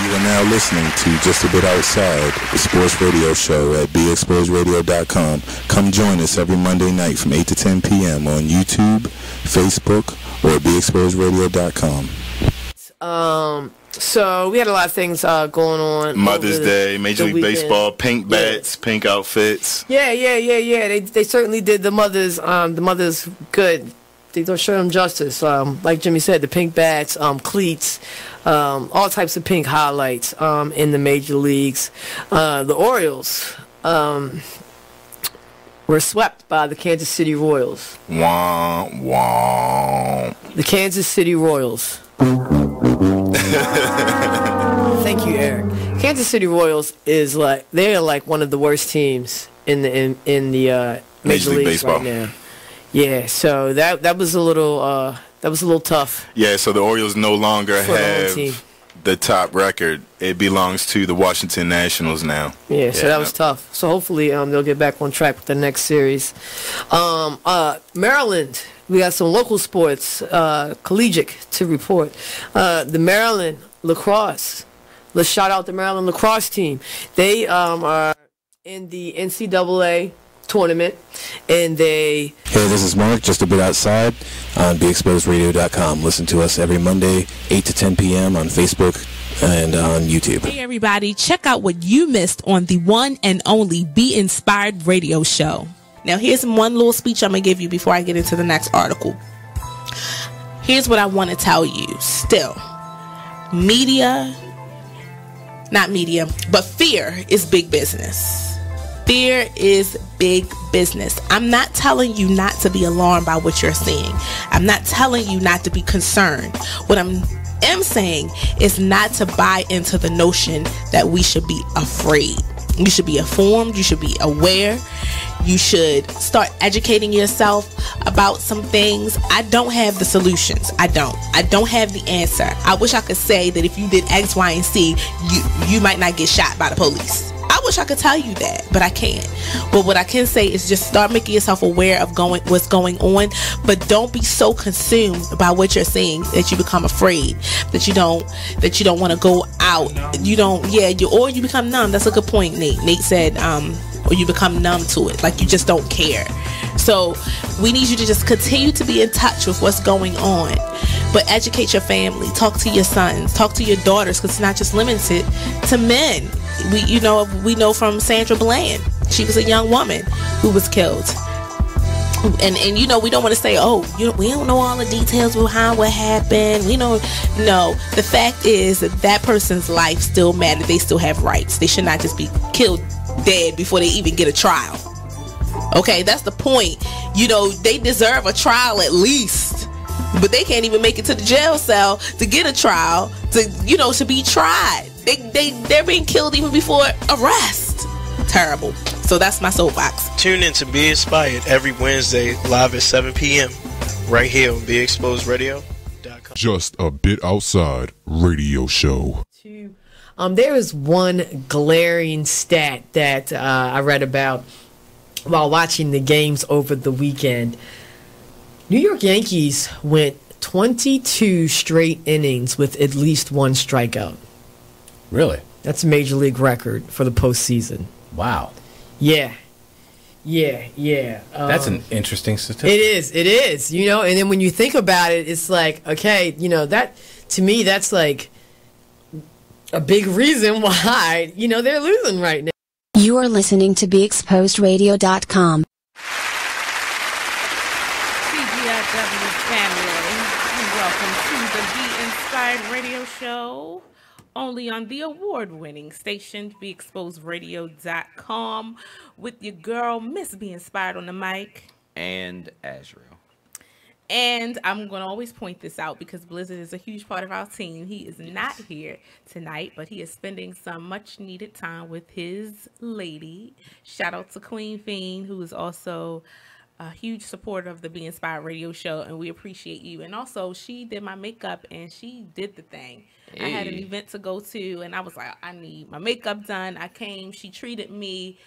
You are now listening to Just a Bit Outside, the sports radio show at BeExposedRadio.com. Come join us every Monday night from 8 to 10 p.m. on YouTube, Facebook, or BeExposedRadio.com. So we had a lot of things going on. Mother's Day, Major League Baseball, pink bats, pink outfits. Yeah. They certainly did the mothers good. They don't show them justice. Like Jimmy said, the pink bats, cleats, all types of pink highlights in the major leagues. The Orioles were swept by the Kansas City Royals. Wah, wah. The Kansas City Royals. Thank you, Eric. Kansas City Royals is they're like one of the worst teams in the Major League Baseball right now. Yeah, so that was a little tough. Yeah, so the Orioles no longer have the top record. It belongs to the Washington Nationals now. Yeah, so that was tough. So hopefully they'll get back on track with the next series. Maryland, we got some local sports, collegiate to report. The Maryland lacrosse. Let's shout out the Maryland lacrosse team. They are in the NCAA tournament, and Hey, this is Mark, Just a Bit Outside on BeExposedRadio.com. Listen to us every Monday, 8 to 10 p.m. on Facebook and on YouTube. Hey, everybody, check out what you missed on the one and only Be Inspired Radio Show. Now, here's one little speech I'm going to give you before I get into the next article. Here's what I want to tell you. Still, fear is big business. Fear is big business. I'm not telling you not to be alarmed by what you're seeing. I'm not telling you not to be concerned. What I'm saying is not to buy into the notion that we should be afraid. You should be informed. You should be aware. You should start educating yourself about some things. I don't have the solutions. I don't have the answer. I wish I could say that if you did X, Y, and Z, you might not get shot by the police. I wish I could tell you that, but I can't. But what I can say is just start making yourself aware of what's going on, but don't be so consumed by what you're seeing that you become afraid, that you don't want to go out. Or you become numb. That's a good point, Nate. Nate said, or you become numb to it, like you just don't care. So we need you to just continue to be in touch with what's going on, but educate your family, talk to your sons, talk to your daughters, because it's not just limited to men. We know from Sandra Bland, she was a young woman who was killed. And we don't want to say, we don't know all the details behind what happened. No, the fact is that person's life still matters. They still have rights. They should not just be killed dead before they even get a trial. Okay, that's the point. They deserve a trial at least, but they can't even make it to the jail cell to get a trial, to be tried. They're being killed even before arrest. Terrible. So that's my soapbox. Tune in to Be Inspired every Wednesday live at 7 p.m. right here on BeExposedRadio.com. Just a Bit Outside Radio Show. There is one glaring stat that I read about while watching the games over the weekend. New York Yankees went 22 straight innings with at least one strikeout. Really? That's a major league record for the postseason. Wow. Yeah. That's an interesting statistic. It is. And then when you think about it, it's like, okay, that to me, that's like a big reason why, they're losing right now. You are listening to BeExposedRadio.com. CGIW family, welcome to the Be Inspired Radio Show only on the award-winning station, BeExposedRadio.com, with your girl, Miss Be Inspired on the mic. And Azrael. And I'm going to always point this out because Blizzard is a huge part of our team. He is not here tonight, but he is spending some much-needed time with his lady. Shout out to Queen Fiend, who is also a huge supporter of the Be Inspired radio show, and we appreciate you. And also, she did my makeup, and she did the thing. Hey. I had an event to go to, and I was like, I need my makeup done. I came. She treated me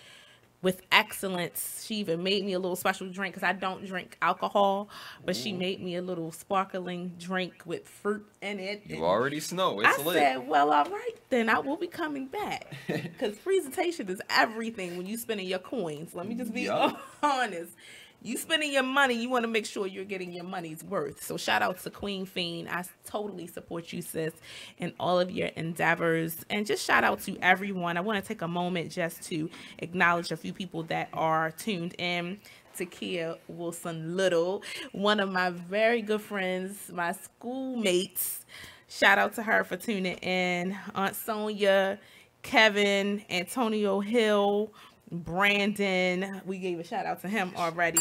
with excellence. She even made me a little special drink because I don't drink alcohol, but she made me a little sparkling drink with fruit in it. You already know. It's lit. I said, well, all right, then I will be coming back because presentation is everything when you spending your coins. Let me just be honest. You spending your money, you want to make sure you're getting your money's worth. So shout out to Queen Fiend. I totally support you, sis, in all of your endeavors. And just shout out to everyone. I want to take a moment just to acknowledge a few people that are tuned in. Takia Wilson Little, one of my very good friends, my schoolmates. Shout out to her for tuning in. Aunt Sonia, Kevin, Antonio Hill, Brandon, we gave a shout out to him already.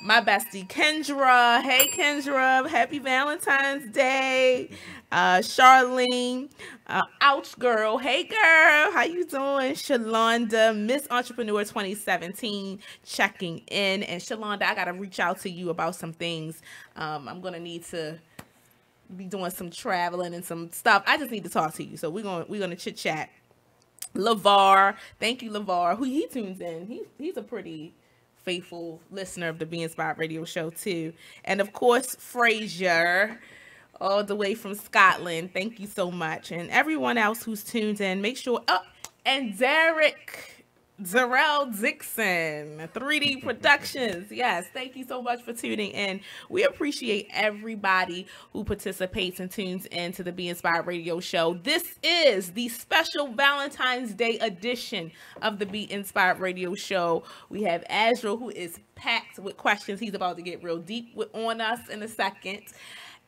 My bestie Kendra, hey Kendra, happy Valentine's Day. Charlene, ouch girl, hey girl, how you doing? Shalonda, Miss Entrepreneur 2017, checking in. And Shalonda, I gotta reach out to you about some things. I'm gonna need to be doing some traveling and some stuff. I just need to talk to you, so we're gonna chit chat. LeVar, thank you, LeVar. Who he tunes in. He's a pretty faithful listener of the Be Inspired radio show too. And of course, Frazier, all the way from Scotland. Thank you so much. And everyone else who's tuned in, make sure. Oh, and Azrael Dixon, 3D Productions. Yes, thank you so much for tuning in. We appreciate everybody who participates and tunes in to the Be Inspired radio show. This is the special Valentine's Day edition of the Be Inspired radio show. We have Azrael, who is packed with questions. He's about to get real deep on us in a second.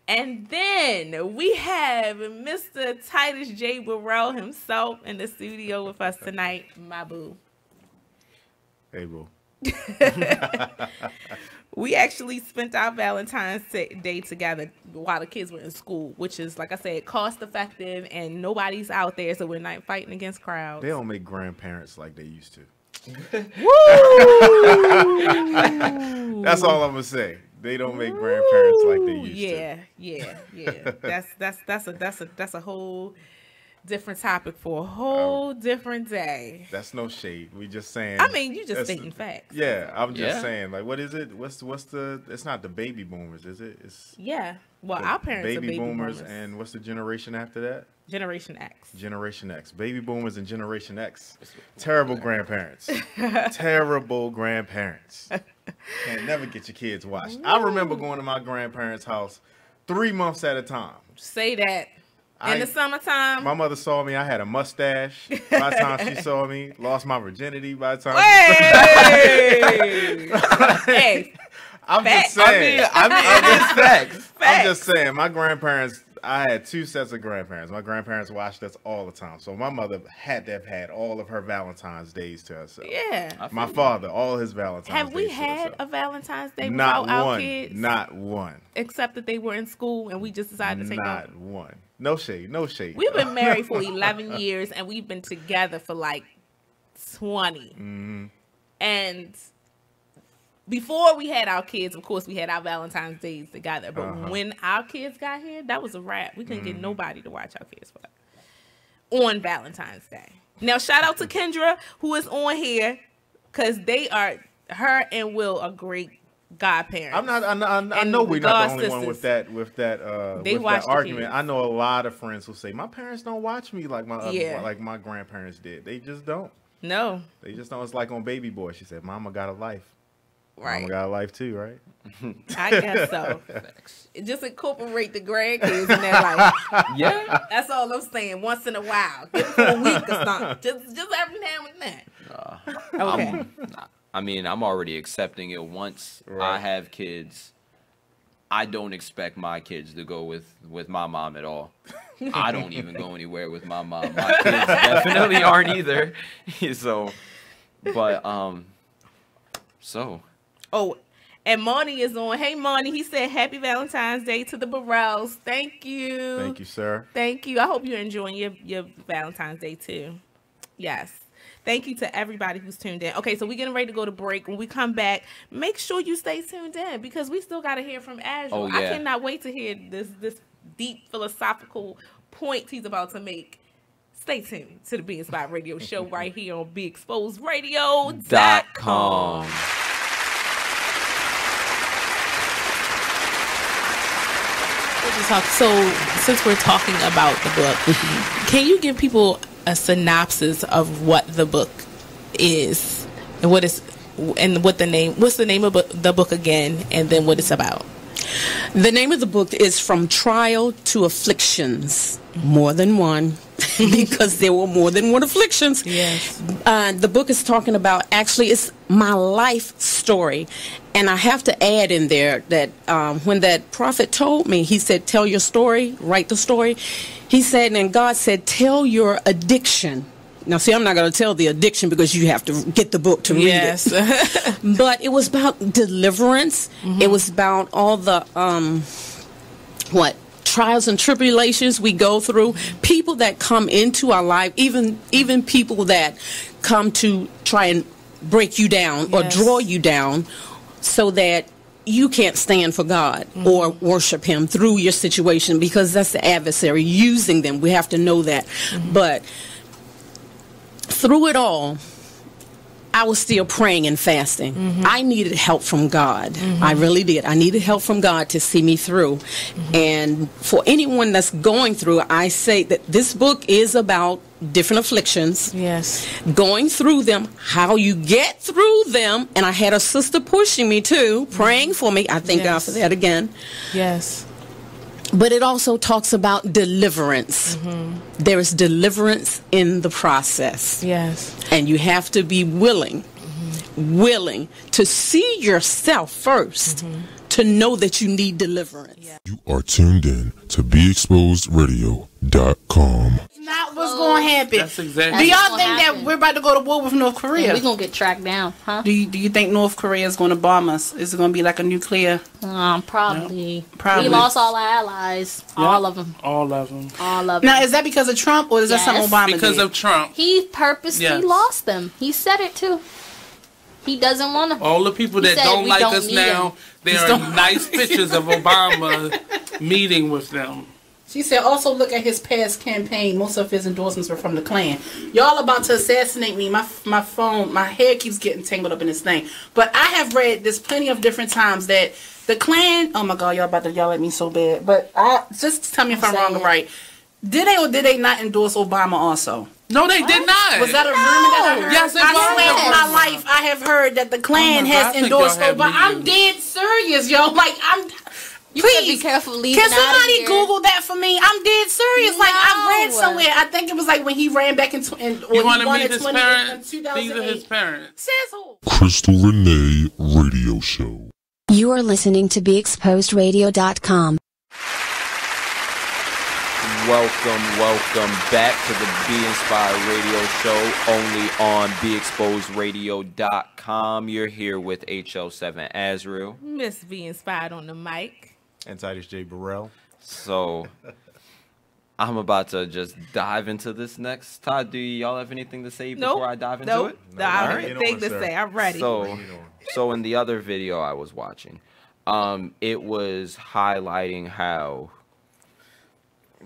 And then we have Mr. Titus J. Burrell himself in the studio with us tonight, my boo. Hey, boo. We actually spent our Valentine's Day together while the kids were in school, which is, like I said, cost effective and nobody's out there, so we're not fighting against crowds. They don't make grandparents like they used to. Woo! That's all I'm gonna say. They don't make grandparents like they used to. Yeah. That's a whole different topic for a whole different day. That's no shade. We just saying. I mean, you just stating facts. Yeah, I'm just saying. Like, what is it? What's the? It's not the baby boomers, is it? It's Well, our parents are baby boomers, and what's the generation after that? Generation X. Generation X. Baby boomers and Generation X. Terrible grandparents. Terrible grandparents. Can't never get your kids watched. I remember going to my grandparents' house 3 months at a time. Say that. In the summertime. My mother saw me. I had a mustache by the time she saw me. Lost my virginity by the time Hey. I'm just saying. I mean, it's facts. I'm just saying. My grandparents, I had 2 sets of grandparents. My grandparents watched us all the time. So my mother had to have had all of her Valentine's days to herself. Yeah. My father, all his Valentine's days. Have we had a Valentine's Day not without one, our kids? Not one. Except that they were in school and we just decided to take Not off. one. No shade. No shade. We've been married for 11 years and we've been together for like 20. Mm-hmm. And before we had our kids, of course, we had our Valentine's Days together. But when our kids got here, that was a wrap. We couldn't get nobody to watch our kids for that on Valentine's Day. Now, shout out to Kendra, who is on here, because her and Will are great godparents. I know we're not the only one with that argument. I know a lot of friends who say my parents don't watch me like my grandparents did. They just don't. No, they just don't. It's like on Baby Boy. She said, "Mama got a life. Right. Mama got a life too, right?" I guess so. Just incorporate the grandkids in their life. Yeah, that's all I'm saying. Once in a while, give it for a week or something. Just every now and then. Okay. I mean, I'm already accepting it once I have kids. I don't expect my kids to go with my mom at all. I don't even go anywhere with my mom. My kids definitely aren't either. So, but Oh, and Monty is on. Hey, Monty, he said Happy Valentine's Day to the Burrells. Thank you. Thank you, sir. Thank you. I hope you're enjoying your Valentine's Day too. Yes. Thank you to everybody who's tuned in. Okay, so we're getting ready to go to break. When we come back, make sure you stay tuned in because we still got to hear from Azrael. Oh, yeah. I cannot wait to hear this deep philosophical point he's about to make. Stay tuned to the Be Inspired Radio Show right here on BeExposedRadio.com. So, since we're talking about the book, can you give people a synopsis of what the book is and what's the name of the book again, and then what it's about? The name of the book is From Trial to Afflictions, more than one, because there were more than one afflictions. Yes. The book is talking about, actually, it's my life story. And I have to add in there that when that prophet told me, he said, tell your story, write the story. He said, and God said, tell your addiction. Now, see, I'm not going to tell the addiction because you have to get the book to read it. But it was about deliverance. Mm-hmm. It was about all the, trials and tribulations we go through. People that come into our life, even people that come to try and break you down or draw you down so that you can't stand for God or worship Him through your situation, because that's the adversary using them. We have to know that. But through it all, I was still praying and fasting. I needed help from God. I really did. I needed help from God to see me through. And for anyone that's going through, I say that this book is about different afflictions. Yes. Going through them, how you get through them. And I had a sister pushing me too, praying for me. I thank God for that again. Yes. But it also talks about deliverance. There is deliverance in the process. Yes. And you have to be willing to see yourself first, to know that you need deliverance. You are tuned in to BeExposedRadio.com. Not what's going to happen. That's exactly. Do y'all think that we're about to go to war with North Korea? We're going to get tracked down, huh? Do you think North Korea is going to bomb us? Is it going to be like a nuclear? Probably. No? Probably. We lost all our allies. All of them. All of them. All of them. Now, is that because of Trump or is that something Obama because did? of Trump. He purposely lost them. He said it too. He doesn't want to. All the people that don't like us now, there are nice pictures of Obama meeting with them. She said, also look at his past campaign. Most of his endorsements were from the Klan. Y'all about to assassinate me. My phone, my hair keeps getting tangled up in this thing. But I have read this plenty of different times that the Klan, oh my God, y'all about to yell at me so bad. But just tell me if I'm wrong or right. Did they or did they not endorse Obama also? No, they did not. Was that a rumor that I heard? Yes, it I was. swear in my life I have heard that the Klan has endorsed Obama. I'm dead serious, yo. Like, You better be careful leaving. Can somebody Google that for me? I'm dead serious. No. Like, I read somewhere. I think it was like when he ran back in you want to meet his parents? 2008. These are his parents. Says who? Crystal Renee Radio Show. You are listening to BeExposedRadio.com. Welcome back to the Be Inspired Radio Show, only on BeExposedRadio.com. You're here with HLVII Azrael. Miss Be Inspired on the mic. And Titus J. Burrell. So, I'm about to just dive into this next. Todd, do y'all have anything to say before I dive into it? No, I have anything to say. I'm ready. So in the other video I was watching, it was highlighting how...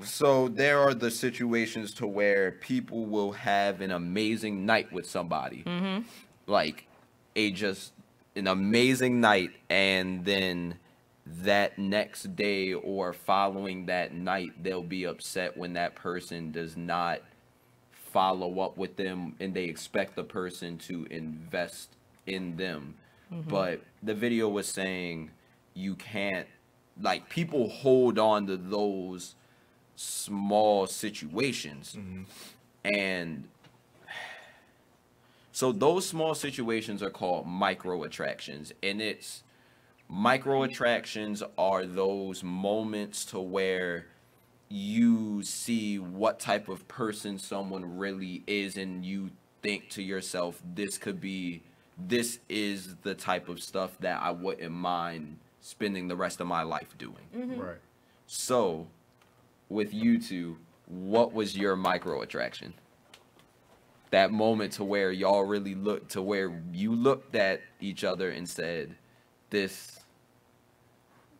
So there are the situations to where people will have an amazing night with somebody, like an amazing night, and then that next day or following that night, they'll be upset when that person does not follow up with them, and they expect the person to invest in them. But the video was saying you can't, like, people hold on to those small situations, and so those small situations are called micro attractions, and it's Micro attractions are those moments to where you see what type of person someone really is, and you think to yourself, this is the type of stuff that I wouldn't mind spending the rest of my life doing. Right. So, with you two, what was your micro attraction? That moment to where y'all really looked, to where you looked at each other and said, this.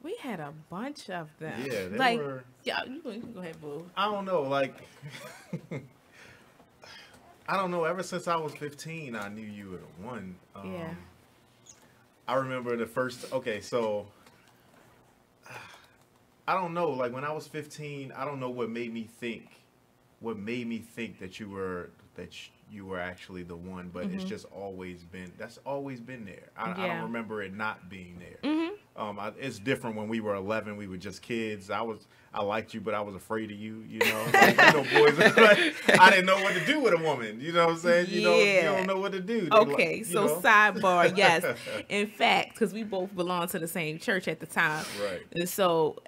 We had a bunch of them. Yeah, they like, were. Yeah, you can go ahead, boo. I don't know, like, I don't know. Ever since I was 15, I knew you were the one. Yeah. I remember the first. Okay, so I don't know. Like when I was 15, I don't know what made me think. What made me think that you were actually the one, but it's just always been. That's always been there. I don't remember it not being there. It's different when we were 11. We were just kids. I liked you, but I was afraid of you. You know, like, boys. Like, I didn't know what to do with a woman. You know what I'm saying? You know, you don't know what to do. Okay, so sidebar, yes. In fact, because we both belonged to the same church at the time, right? And so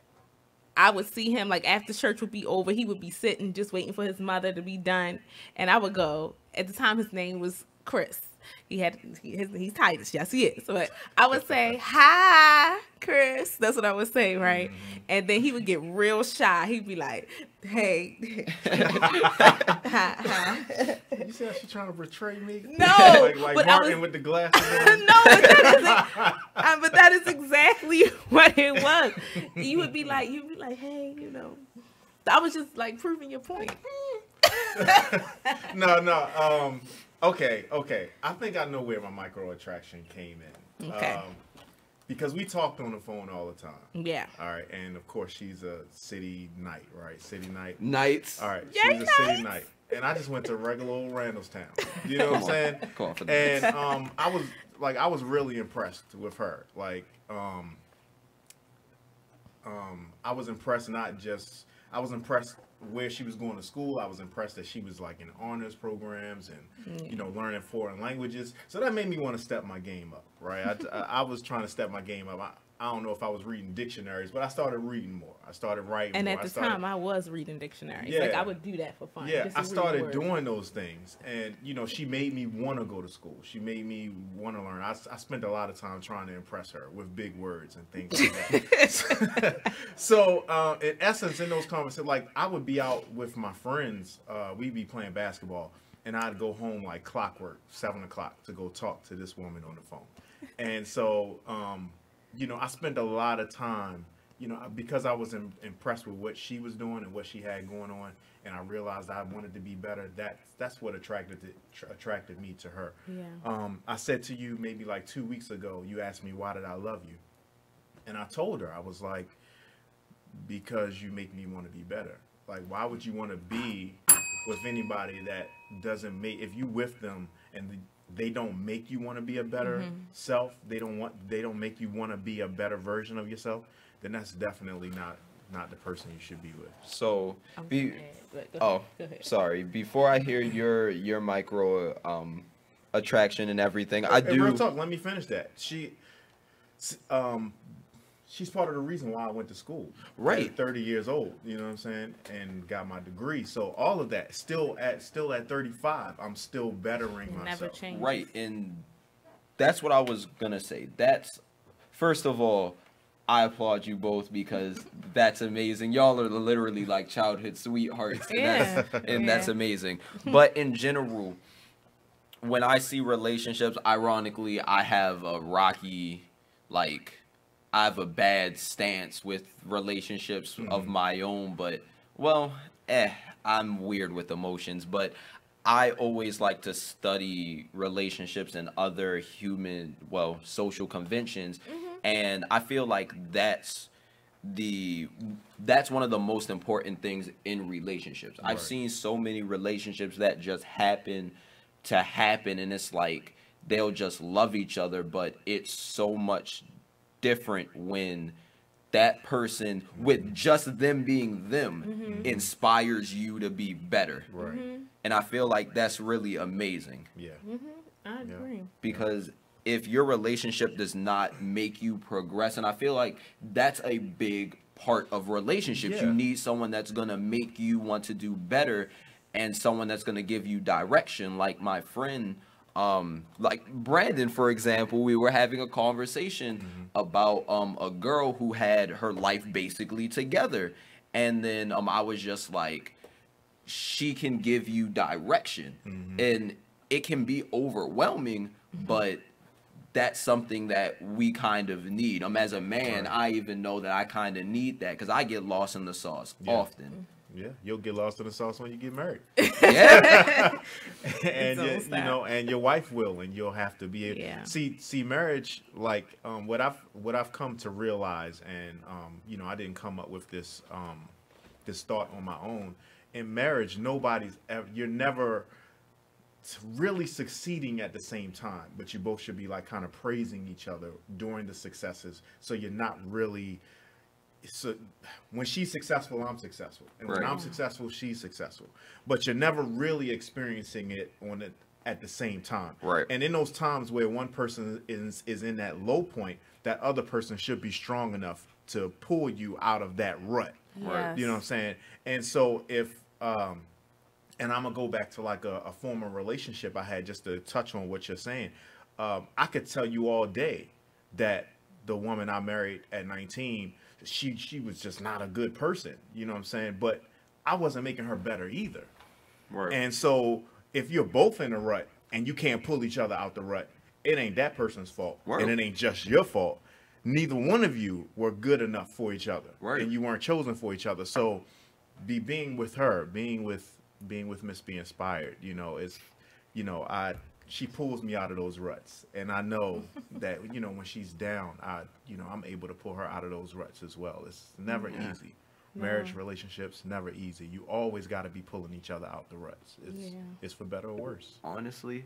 I would see him, like, after church would be over, he would be sitting just waiting for his mother to be done, and I would go. At the time, his name was Chris. He's Titus, yes, he is. But I would say, hi, Chris. That's what I would say, right? And then he would get real shy. He'd be like, hey. Hi. You see how she's trying to betray me? No. like Martin with the glasses on? No, but that is exactly what it was. You'd be like, hey, you know. I was just like proving your point. No. Okay. I think I know where my micro attraction came in. Okay. Because we talked on the phone all the time. Yeah. All right. And of course, she's a city knight, right? City night. Nights. All right. She's a city knight. And I just went to regular old Randallstown. You know what I'm saying? Come on for the and I was really impressed with her. Like, I was impressed I was impressed where she was going to school. I was impressed that she was like in honors programs and learning foreign languages. So that made me want to step my game up, right? I was trying to step my game up. I don't know if I was reading dictionaries, but I started reading more. I started writing and more. at the time, I was reading dictionaries. Yeah. Like, I would do that for fun. Yeah, just to I started read doing those things. And, she made me want to go to school. She made me want to learn. I spent a lot of time trying to impress her with big words and things like that. So, in essence, in those conversations, like, I would be out with my friends. We'd be playing basketball. And I'd go home like clockwork, 7 o'clock, to go talk to this woman on the phone. And so, I spent a lot of time, because I was impressed with what she was doing and what she had going on, and I realized I wanted to be better. That's what attracted me to her. Yeah. I said to you maybe like 2 weeks ago, you asked me, why did I love you? And I told her, I was like, because you make me want to be better. Like, why would you want to be with anybody that doesn't if you with them and they don't make you want to be a better self, they don't make you want to be a better version of yourself, then that's definitely not the person you should be with. So, go ahead. Sorry. Before I hear your micro attraction and everything, I do. Real talk. Let me finish that. She's part of the reason why I went to school. Right. At 30 years old, you know what I'm saying, and got my degree. So all of that, still at 35, I'm still bettering myself. Never change. Right, and that's what I was gonna say. First of all, I applaud you both because that's amazing. Y'all are literally like childhood sweethearts. And that's amazing. But in general, when I see relationships, ironically, I have a I have a bad stance with relationships of my own, but, I'm weird with emotions, but I always like to study relationships and other social conventions, and I feel like that's one of the most important things in relationships. Right. I've seen so many relationships that just happen, and it's like they'll just love each other, but it's so much different when that person, with just them being them, inspires you to be better. Right. And I feel like that's really amazing. Yeah. I agree. Because if your relationship does not make you progress, and I feel like that's a big part of relationships. Yeah. You need someone that's going to make you want to do better, and someone that's going to give you direction. Like my friend, like Brandon, for example, we were having a conversation about a girl who had her life basically together, and then I was just like, she can give you direction, and it can be overwhelming, but that's something that we kind of need. As a man, I even know that I kind of need that, because I get lost in the sauce often. Yeah, you'll get lost in the sauce when you get married. Yeah. And you know, and your wife will, and you'll have to be able see marriage, like what I've come to realize, and you know, I didn't come up with this this thought on my own. In marriage, you're never really succeeding at the same time, but you both should be like kind of praising each other during the successes, so you're not really, so when she's successful, I'm successful, and when I'm successful, she's successful, but you're never really experiencing it at the same time. And in those times where one person is in that low point, that other person should be strong enough to pull you out of that rut. You know what I'm saying? And so if and I'm gonna go back to like a former relationship I had, just to touch on what you're saying. I could tell you all day that the woman I married at 19, she was just not a good person. You know what I'm saying? But I wasn't making her better either. And so if you're both in a rut and you can't pull each other out the rut, it ain't that person's fault, and it ain't just your fault. Neither one of you were good enough for each other, and you weren't chosen for each other. So being with her, being with Miss Be Inspired, you know, is, you know, she pulls me out of those ruts, and I know that, you know, when she's down, I'm able to pull her out of those ruts as well. It's never easy. Marriage, relationships, never easy. You always got to be pulling each other out the ruts. It's for better or worse. Honestly,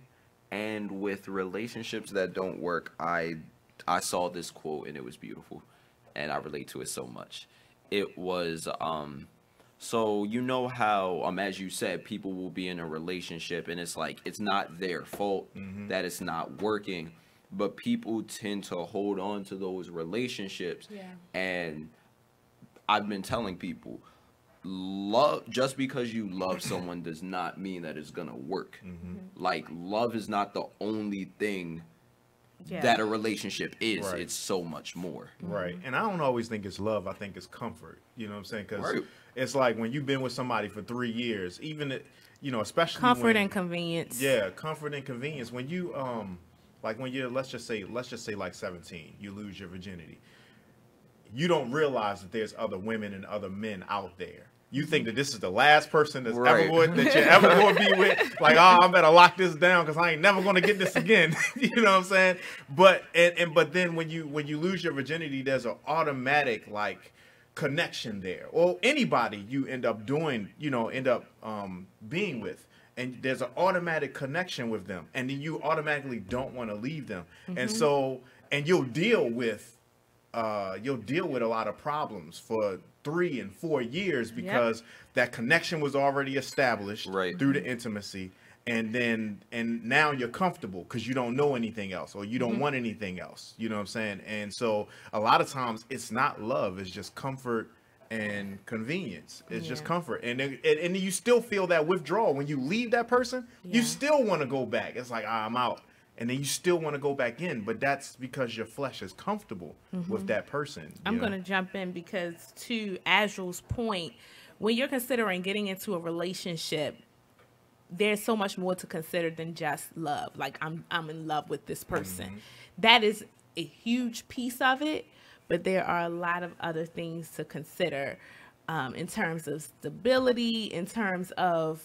and with relationships that don't work, I saw this quote and it was beautiful, and I relate to it so much. It was so you know how as you said, people will be in a relationship and it's like it's not their fault that it's not working, but people tend to hold on to those relationships. And I've been telling people, love, just because you love someone does not mean that it's gonna work. Like, love is not the only thing that a relationship is. It's so much more. And I don't always think it's love. I think it's comfort. You know what I'm saying? Because it's like when you've been with somebody for 3 years, even, you know, especially comfort and convenience. Comfort and convenience. When you like when you're, let's just say like 17, you lose your virginity. You don't realize that there's other women and other men out there. You think that this is the last person that's ever going, that you're ever going to be with. Like, oh, I better lock this down because I ain't never going to get this again. You know what I'm saying? But but then when you lose your virginity, there's an automatic like connection there. Or anybody you end up doing, you know, being with, and there's an automatic connection with them, and then you automatically don't want to leave them, and so you'll deal with a lot of problems for 3 and 4 years because that connection was already established through the intimacy, and now you're comfortable because you don't know anything else, or you don't want anything else. You know what I'm saying? And so a lot of times it's not love, it's just comfort and convenience. It's just comfort, and you still feel that withdrawal when you leave that person. You still want to go back. It's like, I'm out. And then you still want to go back in, but that's because your flesh is comfortable with that person. I'm going to jump in because, to Azrael's point, when you're considering getting into a relationship, there's so much more to consider than just love. Like, I'm in love with this person. That is a huge piece of it, but there are a lot of other things to consider in terms of stability, in terms of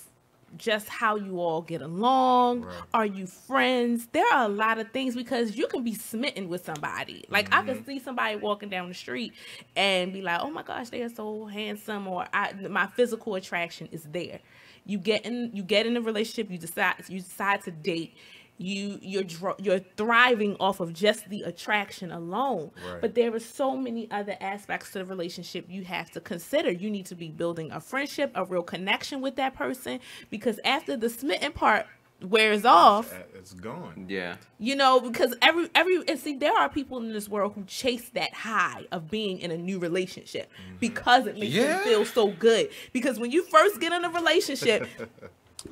just how you all get along. Are you friends? There are a lot of things, because you can be smitten with somebody. Like, I could see somebody walking down the street and be like, oh my gosh, they are so handsome, or my physical attraction is there. You get in a relationship, you decide to date. You're thriving off of just the attraction alone. But there are so many other aspects to the relationship you have to consider. You need to be building a friendship, a real connection with that person, because after the smitten part wears off, it's gone. Yeah. You know, because and see, there are people in this world who chase that high of being in a new relationship because it makes them feel so good. Because when you first get in a relationship,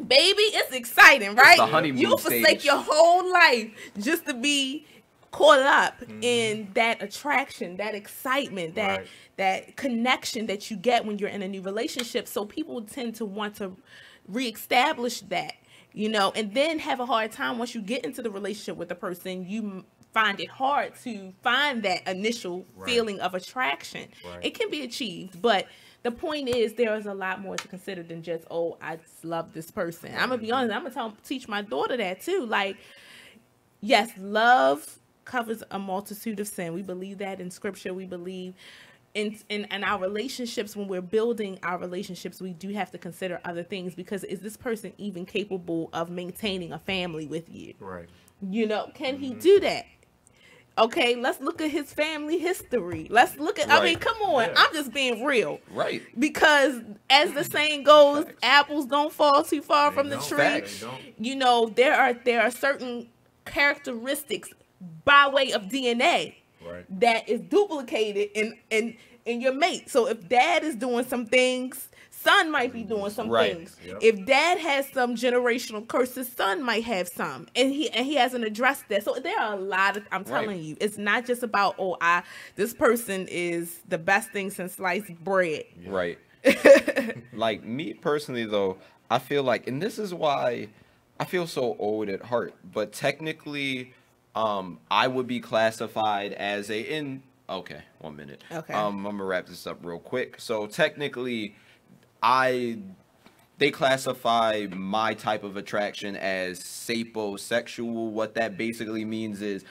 baby, it's exciting, right? It's the honeymoon You'll forsake stage. your whole life just to be caught up in that attraction, that excitement, that connection that you get when you're in a new relationship. So people tend to want to reestablish that, you know, and then have a hard time once you get into the relationship with the person. You find it hard to find that initial feeling of attraction. It can be achieved, but the point is there is a lot more to consider than just, oh, I just love this person. I'm gonna be honest, I'm gonna teach my daughter that too. Like, yes, love covers a multitude of sin. We believe that in scripture. We believe in our relationships. When we're building our relationships, we do have to consider other things, because is this person even capable of maintaining a family with you? Right. You know, can he do that? Okay, let's look at his family history. Let's look at, I mean, come on. I'm just being real. Right. Because as the saying goes, apples don't fall too far from the tree. You know, there are certain characteristics by way of DNA that is duplicated in your mate. So if dad is doing some things, son might be doing some things. If dad has some generational curses, son might have some, and he hasn't addressed that. So there are a lot of, I'm telling you, it's not just about, oh, this person is the best thing since sliced bread. Right. Like me personally though, I feel like, and this is why I feel so old at heart, but technically I would be classified as okay, 1 minute. Okay. I'm gonna wrap this up real quick. So technically they classify my type of attraction as sapiosexual. What that basically means is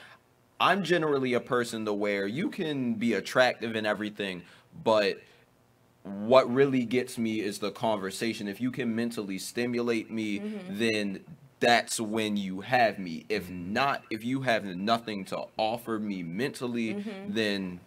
I'm generally a person to where you can be attractive and everything, but what really gets me is the conversation. If you can mentally stimulate me, then that's when you have me. If not, if you have nothing to offer me mentally, then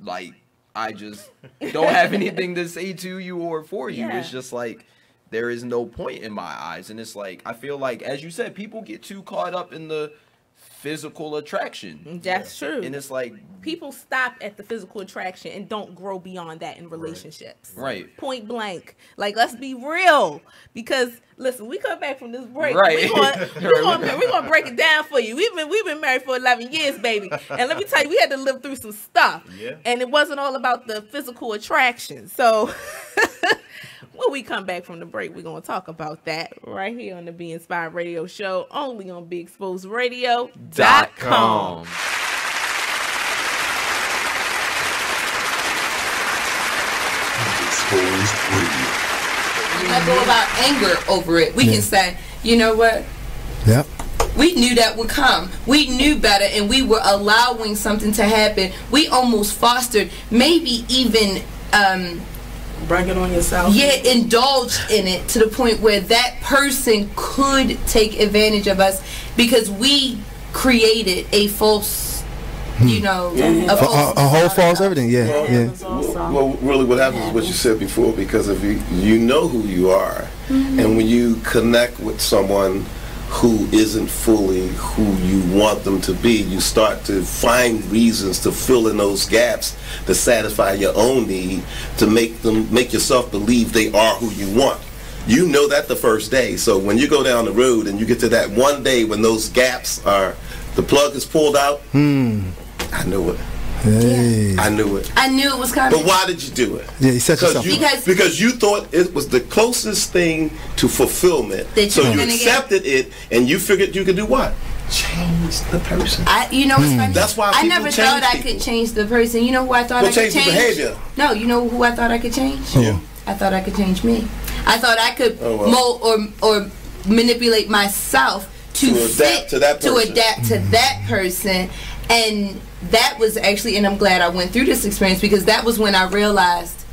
like I just don't have anything to say to you or for you. It's just like there is no point in my eyes. And it's like I feel like, as you said, people get too caught up in the physical attraction. That's true. And it's like people stop at the physical attraction and don't grow beyond that in relationships. Right. Point blank. Like, let's be real. Because listen, we come back from this break. Right. We're gonna break it down for you. We've been married for 11 years, baby. And let me tell you, we had to live through some stuff. Yeah. And it wasn't all about the physical attraction. So when we come back from the break, we're going to talk about that right here on the Be Inspired Radio Show, only on BeExposedRadio.com. Not go about anger over it. We can say, you know what? Yep. We knew that would come. We knew better, and we were allowing something to happen. We almost fostered, maybe even bring it on yourself. Yeah, indulged in it to the point where that person could take advantage of us because we created a false, you know, a whole false everything. Well, really, what happens is what you said before, because if you know who you are, and when you connect with someone who isn't fully who you want them to be, you start to find reasons to fill in those gaps to satisfy your own need, to make yourself believe they are who you want. You know that the first day. So when you go down the road and you get to that one day when those gaps are, the plug is pulled out, I knew it. Hey. I knew it. I knew it was coming. But why did you do it? Yeah, you set yourself up. Because you thought it was the closest thing to fulfillment. So you accepted it, and you figured you could do what? Change the person. You know what's funny? That's why I never thought I could change the person. You know who I thought I could change? Change the behavior. No, you know who I thought I could change? Yeah. I thought I could change me. I thought I could mold or manipulate myself to adapt to that person. To adapt to that person. And that was actually, and I'm glad I went through this experience, because that was when I realized,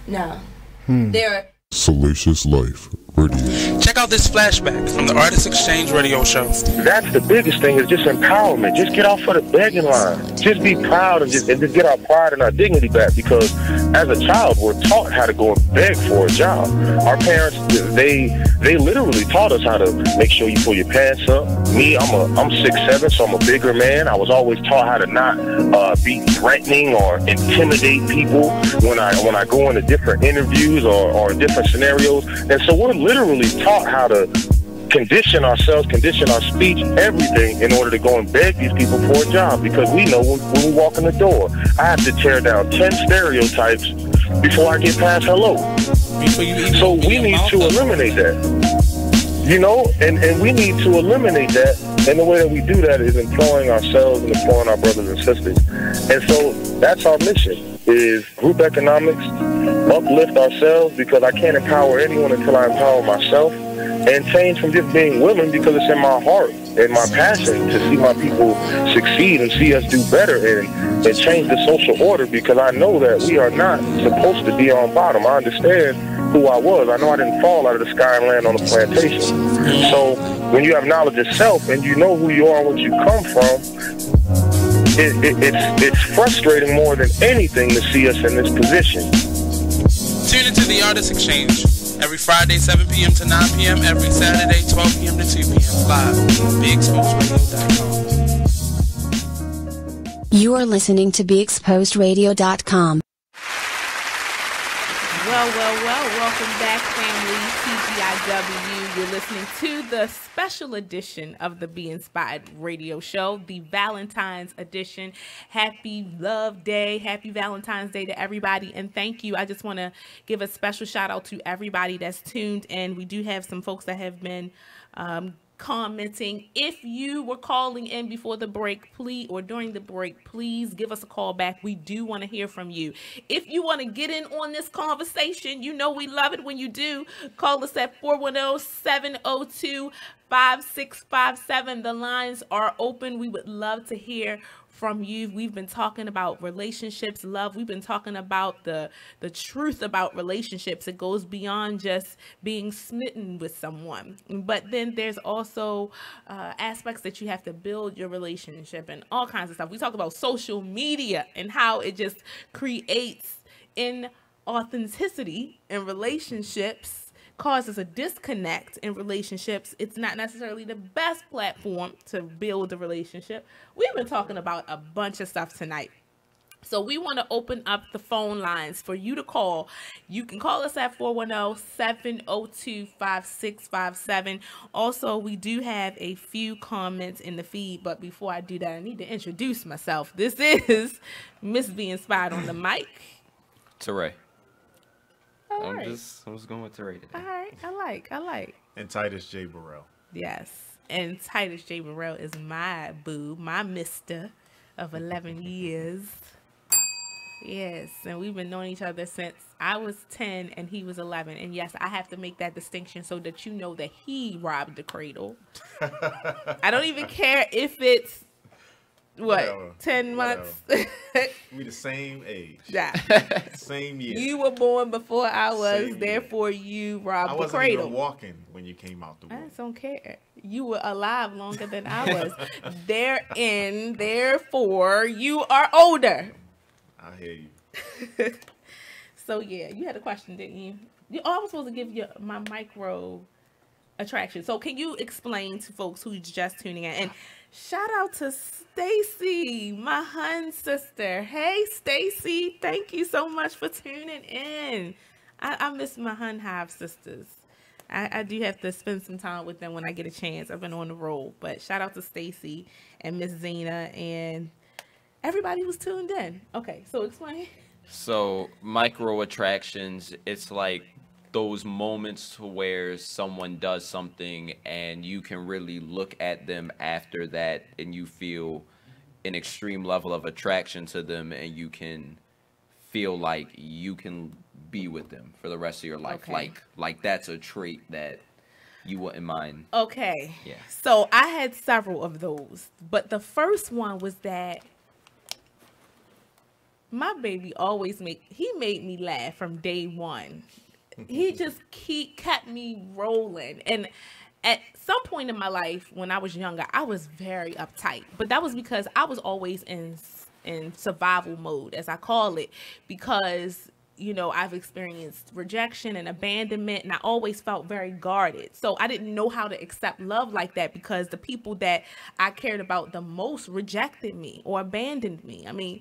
no, there are Salacious Life Radio. Check out this flashback from the Artist Exchange Radio Show. That's the biggest thing, is just empowerment. Just get off of the begging line. Just be proud and just get our pride and our dignity back, because as a child, we're taught how to go and beg for a job. Our parents, they literally taught us how to make sure you pull your pants up. Me, I'm 6'7", so I'm a bigger man. I was always taught how to not be threatening or intimidate people when I go into different interviews or different scenarios. And so we're literally taught how to condition ourselves, condition our speech, everything, in order to go and beg these people for a job, because we know when we walk in the door, I have to tear down 10 stereotypes before I get past hello. So we need to eliminate that. You know, and we need to eliminate that, and the way that we do that is employing ourselves and employing our brothers and sisters. And so that's our mission, is group economics, uplift ourselves, because I can't empower anyone until I empower myself, and change from just being willing, because it's in my heart and my passion to see my people succeed and see us do better and change the social order, because I know that we are not supposed to be on bottom. I understand who I was. I know I didn't fall out of the sky and land on a plantation. So when you have knowledge of self and you know who you are and what you come from, it's frustrating more than anything to see us in this position. Tune into the Artist Exchange every Friday, 7 p.m. to 9 p.m., every Saturday, 12 p.m. to 2 p.m. live on BeExposedRadio.com. You are listening to BeExposedRadio.com. Well, welcome back, family. TGIW. You're listening to the special edition of the Be Inspired Radio Show, the Valentines edition. Happy Love Day, happy Valentine's Day to everybody, and thank you. I just want to give a special shout out to everybody that's tuned in. We do have some folks that have been commenting. If you were calling in before the break, please, or during the break, please give us a call back. We do want to hear from you. If you want to get in on this conversation, you know we love it when you do. Call us at 410-702-5657. The lines are open. We would love to hear from you. We've been talking about relationships, love. We've been talking about the truth about relationships. It goes beyond just being smitten with someone. But then there's also aspects that you have to build your relationship and all kinds of stuff. We talk about social media and how it just creates inauthenticity in relationships, causes a disconnect in relationships. It's not necessarily the best platform to build a relationship. We've been talking about a bunch of stuff tonight. So we want to open up the phone lines for you to call. You can call us at 410-702-5657. Also, we do have a few comments in the feed, but before I do that, I need to introduce myself. This is Miss Be Inspired on the mic. Teray. All I'm right. just going with Teray today. All right, I like. And Titus J. Burrell. Yes, and Titus J. Burrell is my boo, my mister of 11 years. Yes, and we've been knowing each other since I was 10 and he was 11. And yes, I have to make that distinction so that you know that he robbed the cradle. I don't even care if it's, Whatever. 10 months? We the same age. Yeah. Same year. You were born before I was, Same therefore you robbed the I wasn't cradle. even walking when you came out the womb. I just don't care. You were alive longer than I was. Therefore, you are older. I hear you. So yeah, you had a question, didn't you? I was supposed to give you my micro attraction. So can you explain to folks who's just tuning in? And shout out to Stacy, my hun sister. Hey Stacy, thank you so much for tuning in. I miss my hun hive sisters. I do have to spend some time with them when I get a chance. I've been on the road, but shout out to Stacy and Miss Zena and everybody who's tuned in. Okay, so explain. So micro attractions, it's like those moments to where someone does something and you can really look at them after that and you feel an extreme level of attraction to them and you can feel like you can be with them for the rest of your life. Okay. Like that's a trait that you wouldn't mind. Okay. Yeah. So I had several of those, but the first one was that my baby always made me laugh from day one. he just kept me rolling. And at some point in my life, when I was younger, I was very uptight. But that was because I was always in survival mode, as I call it, because, you know, I've experienced rejection and abandonment, and I always felt very guarded. So I didn't know how to accept love like that, because the people that I cared about the most rejected me or abandoned me. I mean,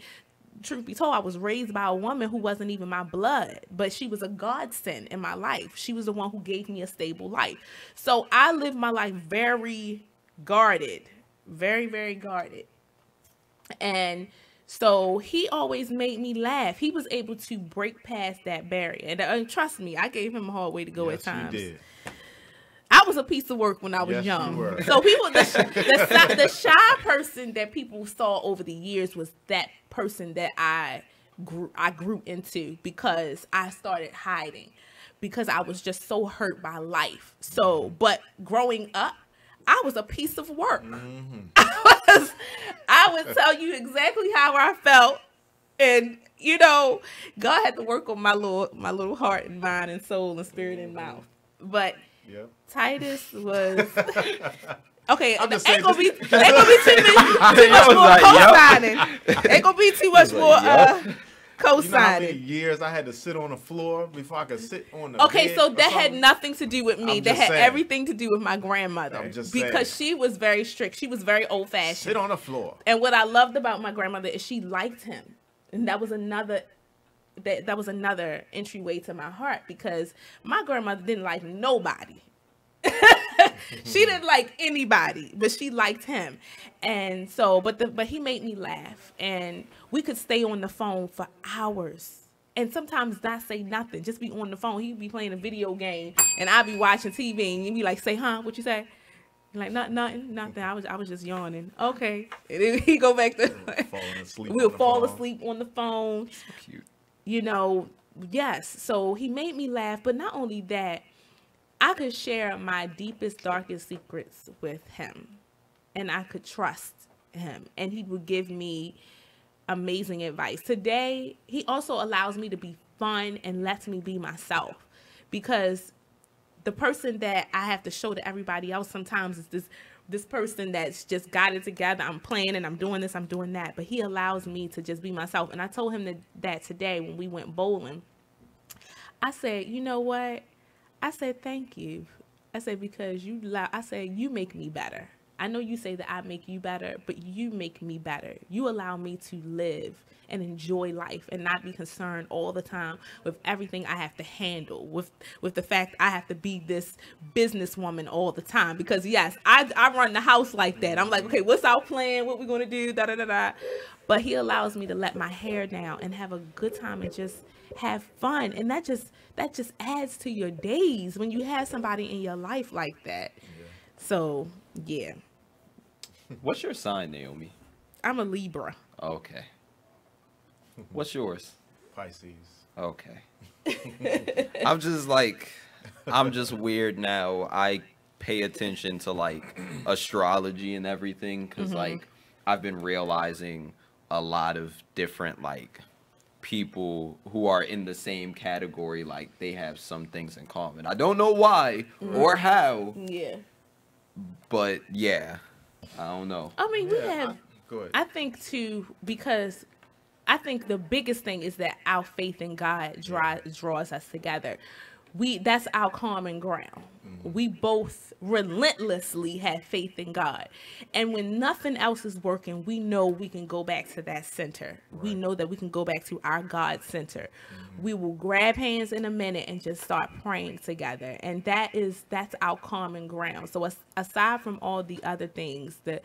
truth be told, I was raised by a woman who wasn't even my blood, but she was a godsend in my life. She was the one who gave me a stable life. So I lived my life very guarded, very, very guarded. And so he always made me laugh. He was able to break past that barrier. And trust me, I gave him a hard way to go at times. You did. I was a piece of work when I was young. So people, the shy person that people saw over the years was that person that I grew into, because I started hiding, because I was just so hurt by life. So, but growing up, I was a piece of work. I would tell you exactly how I felt, and you know, God had to work on my little heart and mind and soul and spirit and mouth. But Titus was okay. Ain't gonna be too much more co-signing. Ain't gonna be too much more co-signing. You know how many years I had to sit on the floor before I could sit on the bed so that had nothing to do with me. That had everything to do with my grandmother, because she was very strict. She was very old-fashioned. Sit on the floor. And what I loved about my grandmother is she liked him, and that was another entryway to my heart, because my grandmother didn't like nobody. She didn't like anybody, but she liked him. And so, but he made me laugh, and we could stay on the phone for hours, and sometimes not say nothing, just be on the phone. He'd be playing a video game, and I'd be watching TV, and he'd be like, "Say, huh? What you say?" Like, nothing. I was just yawning. Okay, and then he go back to we'll fall asleep on the phone. So cute. You know, yes. So he made me laugh, but not only that, I could share my deepest, darkest secrets with him, and I could trust him, and he would give me amazing advice. Today, he also allows me to be fun and lets me be myself, because the person that I have to show to everybody else sometimes is this person that's just got it together. I'm playing and I'm doing this, I'm doing that, but he allows me to just be myself. And I told him that today when we went bowling. I said, you know what? I said, thank you. I said, because you make me better. I know you say that I make you better, but you make me better. You allow me to live and enjoy life and not be concerned all the time with everything I have to handle, with the fact I have to be this businesswoman all the time. Because yes, I run the house like that. I'm like, okay, what's our plan? What we're going to do? Da, da, da, da. But he allows me to let my hair down and have a good time and just have fun. And that just adds to your days when you have somebody in your life like that. So, yeah. What's your sign, Naomi? I'm a Libra. Okay. What's yours? Pisces. Okay. I'm just weird now. I pay attention to like astrology and everything, because like I've been realizing a lot of different like people who are in the same category, like they have some things in common. I don't know why or how. Yeah. But yeah, I don't know. I mean, we have. Go ahead. I think too, because I think the biggest thing is that our faith in God draws us together. That's our common ground. We both relentlessly have faith in God. And when nothing else is working, we know we can go back to that center. Right. We know that we can go back to our God center. We will grab hands in a minute and just start praying together. And that's our common ground. So aside from all the other things that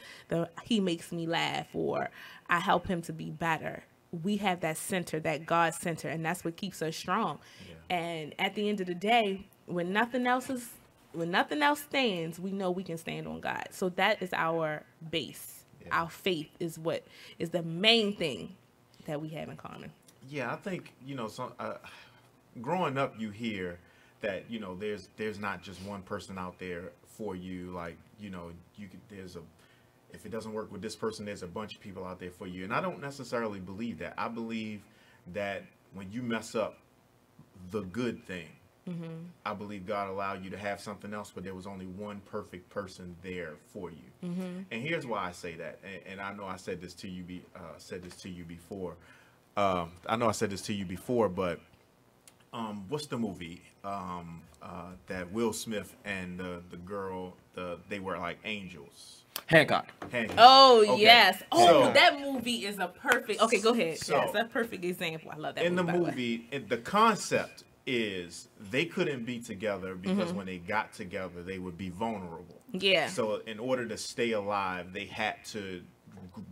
he makes me laugh or I help him to be better, we have that center, that God center, and that's what keeps us strong. Yeah. And at the end of the day, when nothing else stands, we know we can stand on God. So that is our base. Yeah. Our faith is what is the main thing that we have in common. Yeah, I think, growing up, you hear that, there's not just one person out there for you. Like, if it doesn't work with this person, there's a bunch of people out there for you. And I don't necessarily believe that. I believe that when you mess up the good thing, I believe God allowed you to have something else, but there was only one perfect person there for you. And here's why I say that. And I know I said this to you. Before. I know I said this to you before, but what's the movie that Will Smith and the girl, they were like angels? Hancock. Oh, Okay. yes. Oh, So- that movie is a perfect. Okay, go ahead. So- yes, that's a perfect example. I love that In the movie. by the way. movie, the concept is they couldn't be together because Mhm. when they got together, they would be vulnerable. Yeah. So in order to stay alive, they had to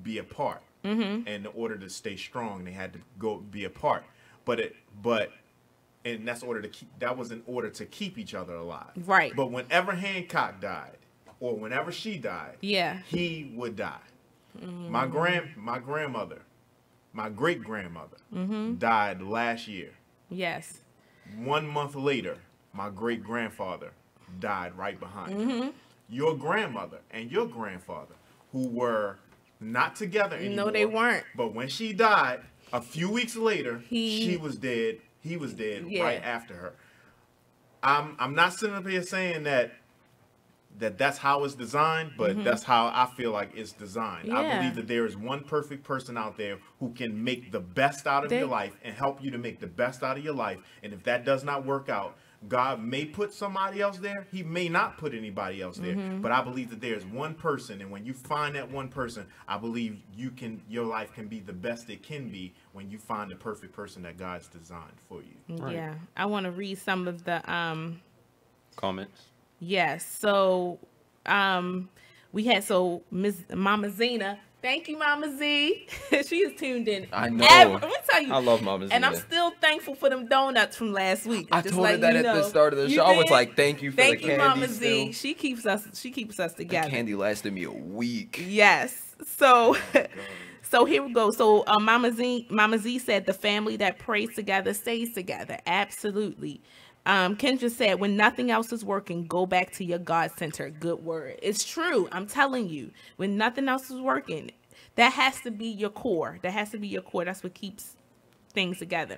be apart. Mhm. And in order to stay strong, they had to go be apart. And that's that was in order to keep each other alive. Right. But whenever Hancock died, or whenever she died, Yeah. he would die. Mhm. My grandmother, my great grandmother, Mhm. died last year. Yes. 1 month later, my great grandfather died right behind her. Mhm. Your grandmother and your grandfather, who were not together anymore. No, they weren't. But when she died, a few weeks later, He she was dead. He was dead Yeah. right after her. I'm not sitting up here saying that's how it's designed, but Mhm. that's how I feel like it's designed. I Yeah. believe that there is one perfect person out there who can make the best out of They- your life and help you to make the best out of your life. And if that does not work out, God may put somebody else there. He may not put anybody else there. Mhm. But I believe that there is one person, and when you find that one person, I believe your life can be the best it can be when you find the perfect person that God's designed for you. Yeah. I want to read some of the Comments. Yes. So, we had Miss Mama Zena. Thank you, Mama Z. She is tuned in. I know. Let me tell you. I love Mama And I'm Zena. still thankful for them donuts from last week. I Just told her let that you at the know. start of the You show. I was did? like, "Thank you for Thank the you, candy." Mama Z. Still. She keeps us together. That candy lasted me a week. Yes. So, so here we go. So, Mama Z said the family that prays together stays together. Absolutely. Kendra said, when nothing else is working, go back to your God center. Good word. It's true. I'm telling you, when nothing else is working, that has to be your core. That has to be your core. That's what keeps things together.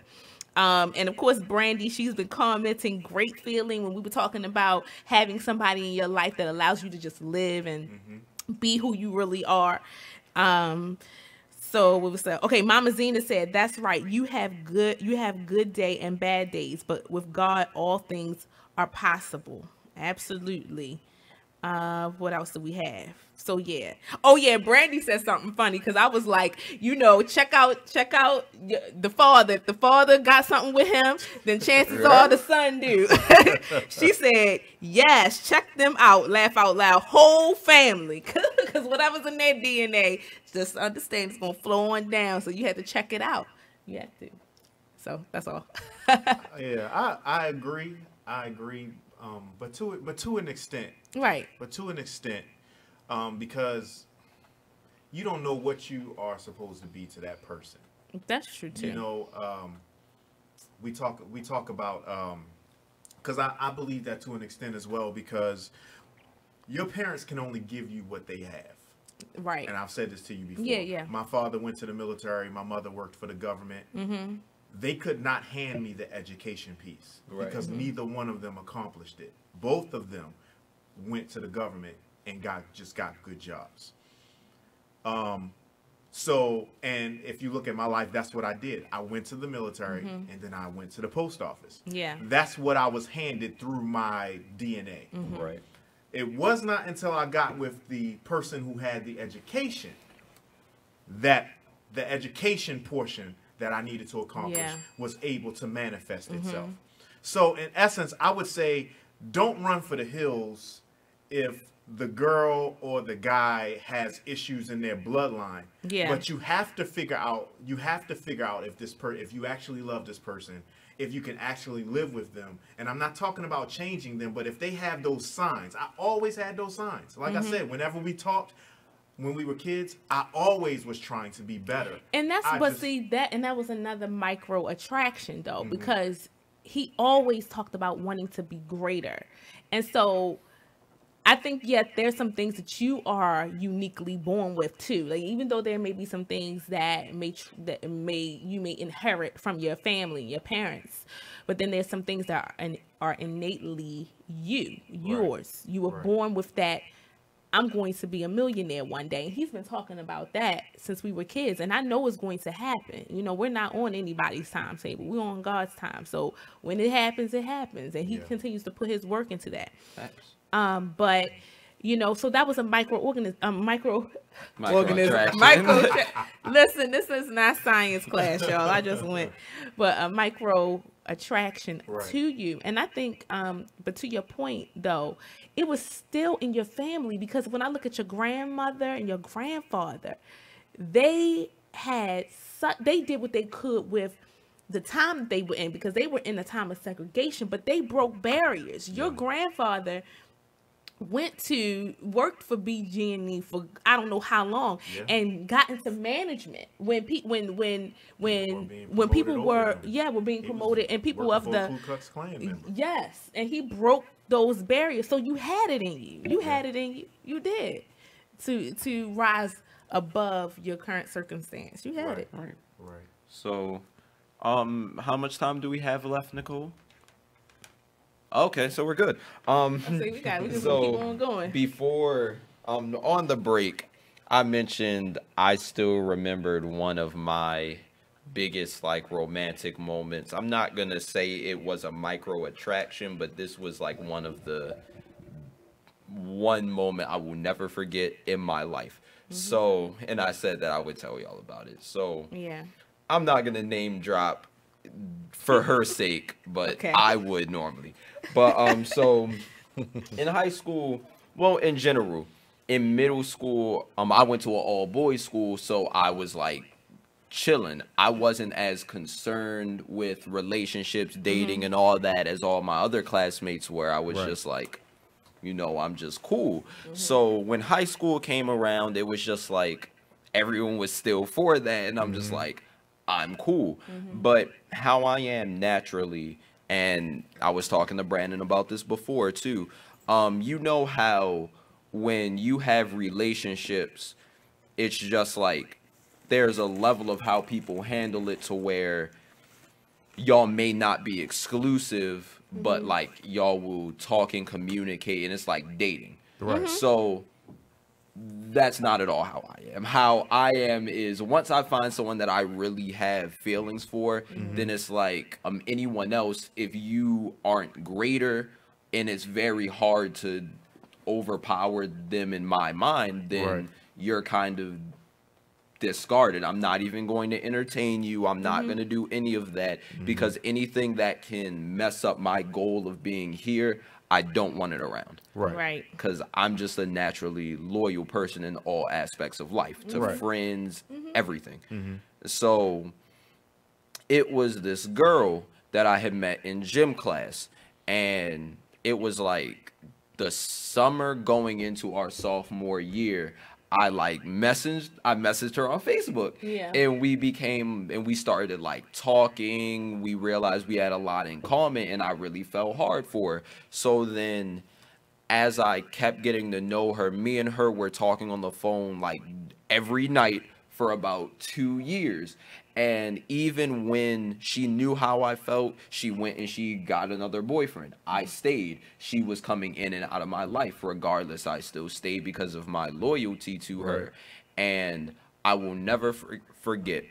And of course, Brandy, she's been commenting, great feeling when we were talking about having somebody in your life that allows you to just live and be who you really are. So what was that? Okay, Mama Zena said, that's right. You have good day and bad days, but with God, all things are possible. Absolutely. What else do we have? So yeah. Oh yeah, Brandy said something funny because I was like, check out the father. If the father got something with him, then chances are the son do. She said, yes, check them out. Laugh out loud. Whole family. Because whatever's in their DNA, just understand it's gonna flow on down. So you have to check it out. You have to. So that's all. Yeah, I agree. But to an extent. Right. But to an extent, because you don't know what you are supposed to be to that person. That's true too. We talk about because I believe that to an extent as well, because your parents can only give you what they have. Right. And I've said this to you before. Yeah. My father went to the military. My mother worked for the government. Mm-hmm. They could not hand me the education piece because Mhm. neither one of them accomplished it. Both of them went to the government and got good jobs. So, and if you look at my life, that's what I did. I went to the military Mhm. and then I went to the post office. Yeah. That's what I was handed through my DNA. Mhm. Right. It was not until I got with the person who had the education that the education portion that I needed to accomplish Yeah. was able to manifest itself. Mhm. So in essence, I would say don't run for the hills if the girl or the guy has issues in their bloodline. Yeah. But you have to figure out if you actually love this person, if you can actually live with them. And I'm not talking about changing them, but if they have those signs. I always had those signs. Like I Mhm. said, whenever we talked when we were kids, I always was trying to be better. And that's that was another micro attraction though, because he always talked about wanting to be greater. And so I think there's some things that you are uniquely born with too. Like even though there may be some things that you may inherit from your family, your parents, but then there's some things that are innately yours. You were born with that. I'm going to be a millionaire one day. And he's been talking about that since we were kids. And I know it's going to happen. You know, we're not on anybody's timetable. We're on God's time. So when it happens, it happens. And he continues to put his work into that. Thanks. But, you know, so that was a microorganism. Listen, this is not science class, y'all. I just went. But a micro attraction to you. And I think, but to your point, though, it was still in your family, because when I look at your grandmother and your grandfather, they did what they could with the time that they were in, because they were in a time of segregation, but they broke barriers. Your grandfather worked for BG&E for I don't know how long, and got into management when people were being promoted, and people of the and he broke those barriers. So you had it in you. You did to rise above your current circumstance. You had it. Right. So, how much time do we have left, Nicole? Okay, so we're good. We just keep on going. Before on the break, I mentioned I still remembered one of my biggest like romantic moments. I'm not gonna say it was a micro attraction, but this was like one moment I will never forget in my life. So, and I said that I would tell y'all about it. So I'm not gonna name drop for her sake, but I would normally. But so in high school, well, in general, in middle school, I went to an all boys school, so I was like chilling. I wasn't as concerned with relationships, dating, and all that as all my other classmates were. I was just like, you know, I'm just cool. So when high school came around, it was just like everyone was still for that, and I'm just like, I'm cool. But how I am naturally, and I was talking to Brandon about this before too, you know how when you have relationships, it's just like there's a level of how people handle it to where y'all may not be exclusive, but like y'all will talk and communicate, and it's like dating. So that's not at all how I am. How I am is once I find someone that I really have feelings for, then it's like anyone else, if you aren't greater and it's very hard to overpower them in my mind, then you're kind of discarded. I'm not even going to entertain you. I'm not going to do any of that, because anything that can mess up my goal of being here, I don't want it around. Right. Because I'm just a naturally loyal person in all aspects of life, to friends, everything. So it was this girl that I had met in gym class, and it was like the summer going into our sophomore year. I messaged her on Facebook, and we started like talking. We realized we had a lot in common, and I really felt hard for her. So then as I kept getting to know her, me and her were talking on the phone like every night for about 2 years. And even when she knew how I felt, she went and she got another boyfriend. I stayed. She was coming in and out of my life. Regardless, I still stayed because of my loyalty to her. And I will never forget,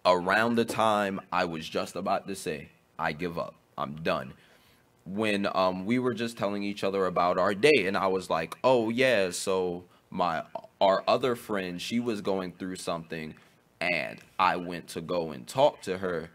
around the time I was just about to say, I give up, I'm done, when we were just telling each other about our day, and I was like, oh yeah, so our other friend, she was going through something, and I went to go and talk to her,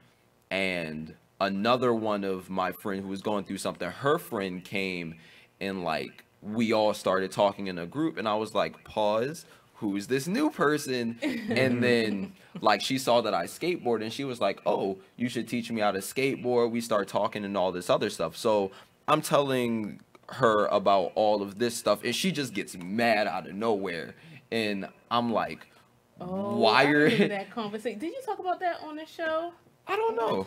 and another one of my friends who was going through something, her friend came, and like we all started talking in a group, and I was like, pause, who's this new person? And then like she saw that I skateboard, and she was like, oh, you should teach me how to skateboard. We start talking and all this other stuff. So I'm telling her about all of this stuff, and she just gets mad out of nowhere, and I'm like, why are that conversation? Did you talk about that on the show? I don't know.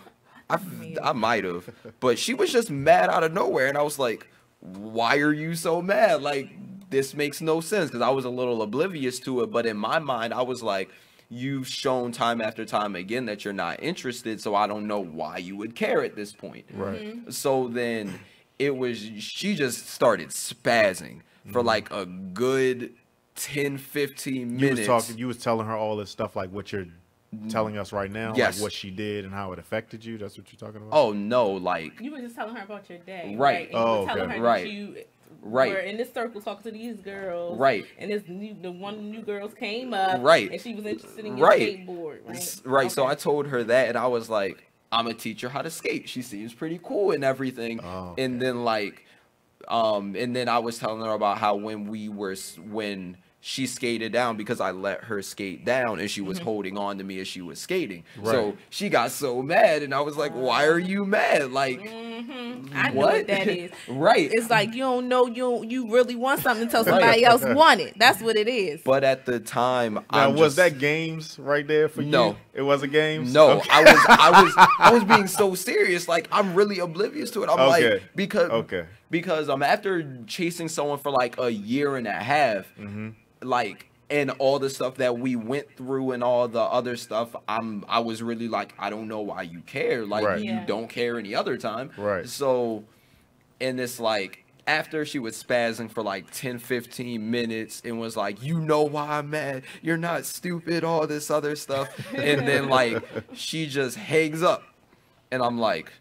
I might have, but she was just mad out of nowhere, and I was like, why are you so mad? Like, this makes no sense, because I was a little oblivious to it. But in my mind, I was like, you've shown time after time again that you're not interested, so I don't know why you would care at this point. Right. So then she just started spazzing for like a good 10, 15 minutes. You was telling her all this stuff like what you're telling us right now, Yes. like what she did and how it affected you. That's what you're talking about. Oh no, like You were just telling her about your day, Right. And you were telling her Right. that you Right. were in this circle talking to these girls, Right. And the one of the new girls came up, Right. and she was interested in your Right. skateboard, right? Right. So I told her that, and I was like, I'm gonna teach her how to skate. She seems pretty cool and everything. And then and then I was telling her about how when she skated down, because I let her skate down and she was holding on to me as she was skating. Right. So she got so mad, and I was like, why are you mad? Like, I know what that is. Right. It's like you don't know you really want something until somebody else want it. That's what it is. But at the time, Now, was that games right there for you? No. It wasn't games? No, Okay. I was being so serious. Like, I'm really oblivious to it. I'm Okay. like, because after chasing someone for like a year and a half, like, and all the stuff that we went through and all the other stuff, I was really like, I don't know why you care. Like, Right. you don't care any other time. Right. So, and it's like, after she was spazzing for like 10, 15 minutes and was like, you know why I'm mad? You're not stupid, all this other stuff. And then like, she just hangs up. And I'm like,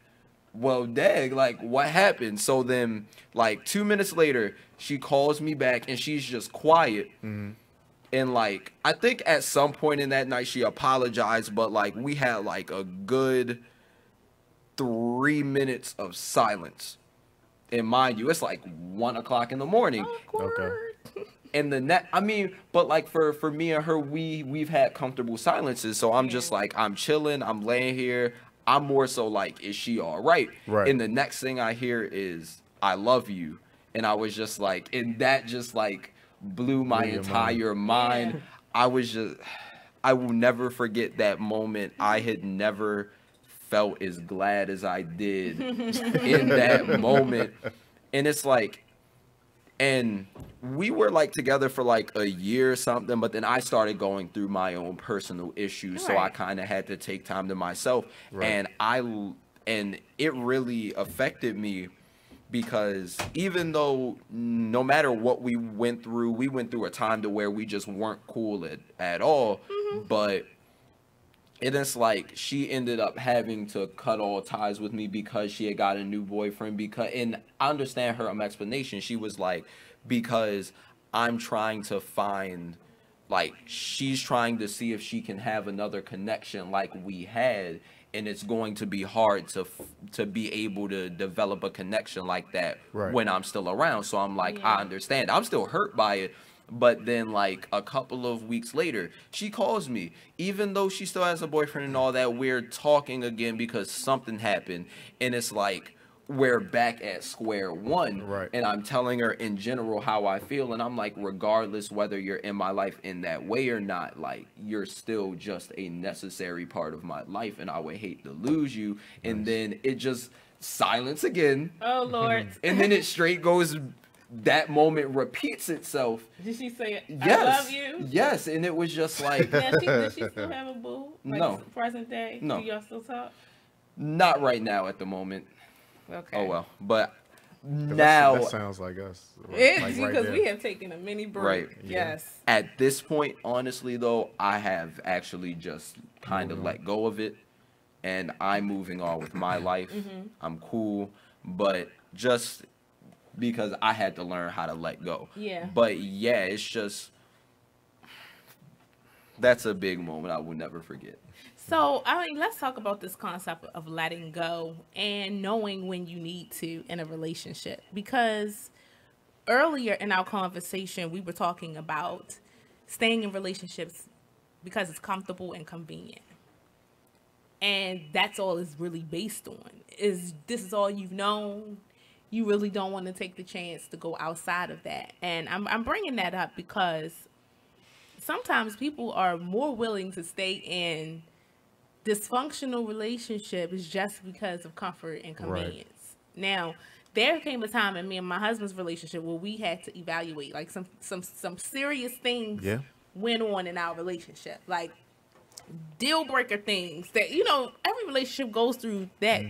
well, dag, like, what happened? So then, like, 2 minutes later, she calls me back and she's just quiet. And like, I think at some point in that night she apologized, but like, we had like a good 3 minutes of silence. And mind you, it's like 1 o'clock in the morning. Okay. And but like for me and her, we've had comfortable silences. So I'm just like, I'm chilling, I'm laying here. I'm more so like, is she all right? Right. And the next thing I hear is, I love you. And I was just like, and that just like blew my entire mind. I will never forget that moment. I had never felt as glad as I did in that moment. And it's like, and we were like together for like a year or something, but then I started going through my own personal issues. So I kind of had to take time to myself. Right. And it really affected me, because even though no matter what we went through a time to where we just weren't cool at all. But it's like, she ended up having to cut all ties with me because she had got a new boyfriend. And I understand her explanation. She was like, because I'm trying to find, like, she's trying to see if she can have another connection like we had. And it's going to be hard to be able to develop a connection like that when I'm still around. So I'm like, I understand. I'm still hurt by it. But then, like, a couple of weeks later, she calls me. Even though she still has a boyfriend and all that, we're talking again because something happened. And it's like, we're back at square one. Right. And I'm telling her in general how I feel. And I'm like, regardless whether you're in my life in that way or not, like, you're still just a necessary part of my life. And I would hate to lose you. And then it just silence again. Oh, Lord. And then it straight goes... That moment repeats itself. Did she say, yes. I love you? Yes, and it was just like... Does she still have a boo? Like, no. Present day? No. Do y'all still talk? Not right now at the moment. Okay. Oh, well. But now... That sounds like us. It's because we have taken a mini break. Right. Yes. At this point, honestly, though, I have actually just kind of let go of it. And I'm moving on with my life. I'm cool. But just... because I had to learn how to let go. Yeah. But yeah, it's just, that's a big moment I will never forget. So, I mean, let's talk about this concept of letting go and knowing when you need to in a relationship. Because earlier in our conversation, we were talking about staying in relationships because it's comfortable and convenient. And that's all it's really based on. This is all you've known. You really don't want to take the chance to go outside of that. And I'm bringing that up because sometimes people are more willing to stay in dysfunctional relationships just because of comfort and convenience. Now, there came a time in me and my husband's relationship where we had to evaluate, like some serious things went on in our relationship, like deal breaker things that, you know, every relationship goes through that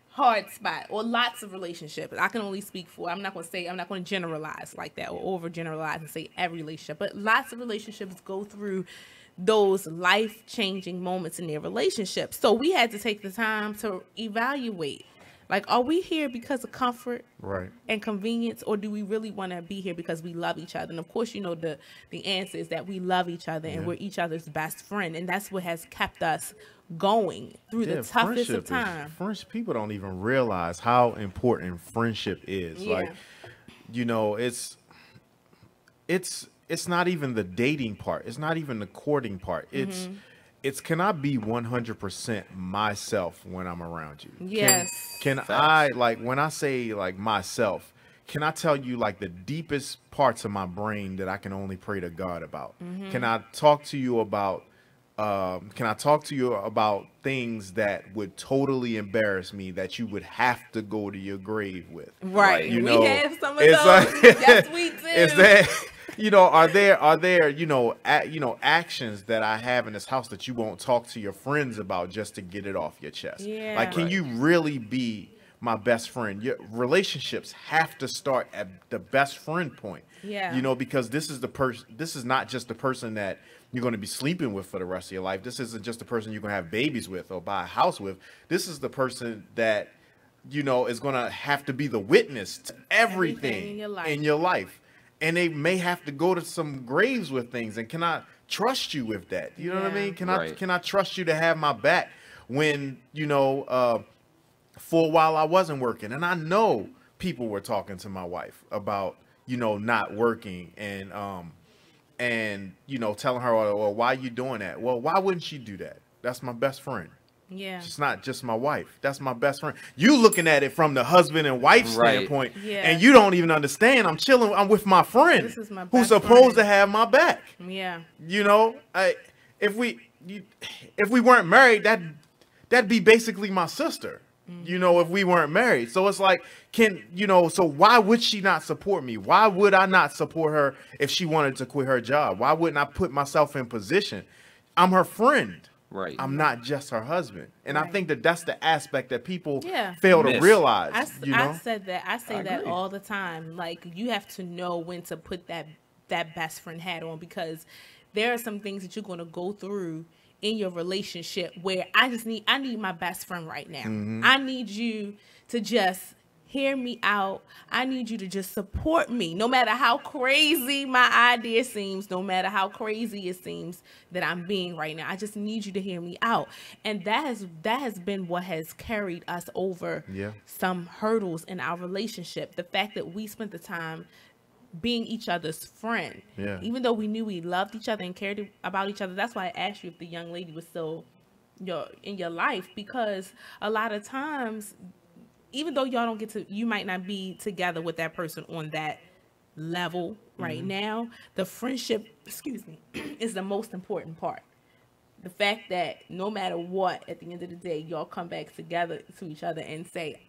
hard spot, or lots of relationships. I can only speak for, I'm not going to generalize like that or overgeneralize and say every relationship, but lots of relationships go through those life-changing moments in their relationship. So we had to take the time to evaluate, like, are we here because of comfort and convenience, or do we really want to be here because we love each other? And of course, you know, the answer is that we love each other and we're each other's best friend, and that's what has kept us going through the toughest of times. People don't even realize how important friendship is. Like, you know, it's not even the dating part. It's not even the courting part. It's can I be 100% myself when I'm around you? Yes. Can I, like, when I say like myself, can I tell you like the deepest parts of my brain that I can only pray to God about? Can I talk to you about things that would totally embarrass me, that you would have to go to your grave with? Right. You know, we have some of those. Yes, we do. Is that, you know, are there you know, actions that I have in this house that you won't talk to your friends about just to get it off your chest? Yeah. Like, can you really be my best friend? Your relationships have to start at the best friend point. Yeah. You know, because this is not just the person that you're going to be sleeping with for the rest of your life. This isn't just the person you're going to have babies with or buy a house with. This is the person that, you know, is going to have to be the witness to everything in your life. And they may have to go to some graves with things. And can I trust you with that? You know what I mean? Can I trust you to have my back when, you know, for a while I wasn't working? And I know people were talking to my wife about, you know, not working and, you know, telling her, well, why are you doing that? Well, why wouldn't she do that? That's my best friend. Yeah. It's not just my wife. That's my best friend. You looking at it from the husband and wife standpoint, and you don't even understand. I'm chilling. I'm with my friend who's supposed to have my back. Yeah. You know, if we weren't married, that'd be basically my sister. You know, if we weren't married. So it's like, so why would she not support me? Why would I not support her if she wanted to quit her job? Why wouldn't I put myself in position? I'm her friend. Right. I'm not just her husband. And I think that's the aspect that people fail to realize. I say that all the time. Like, you have to know when to put that best friend hat on, because there are some things that you're going to go through in your relationship where I need my best friend right now. I need you to just hear me out. I need you to just support me, no matter how crazy my idea seems, no matter how crazy it seems that I'm being right now. I just need you to hear me out. And that has been what has carried us over some hurdles in our relationship. The fact that we spent the time being each other's friend, even though we knew we loved each other and cared about each other. That's why I asked you if the young lady was still in your life, because a lot of times, even though y'all don't get to, you might not be together with that person on that level right now, the friendship, is the most important part. The fact that no matter what, at the end of the day, y'all come back together to each other and say,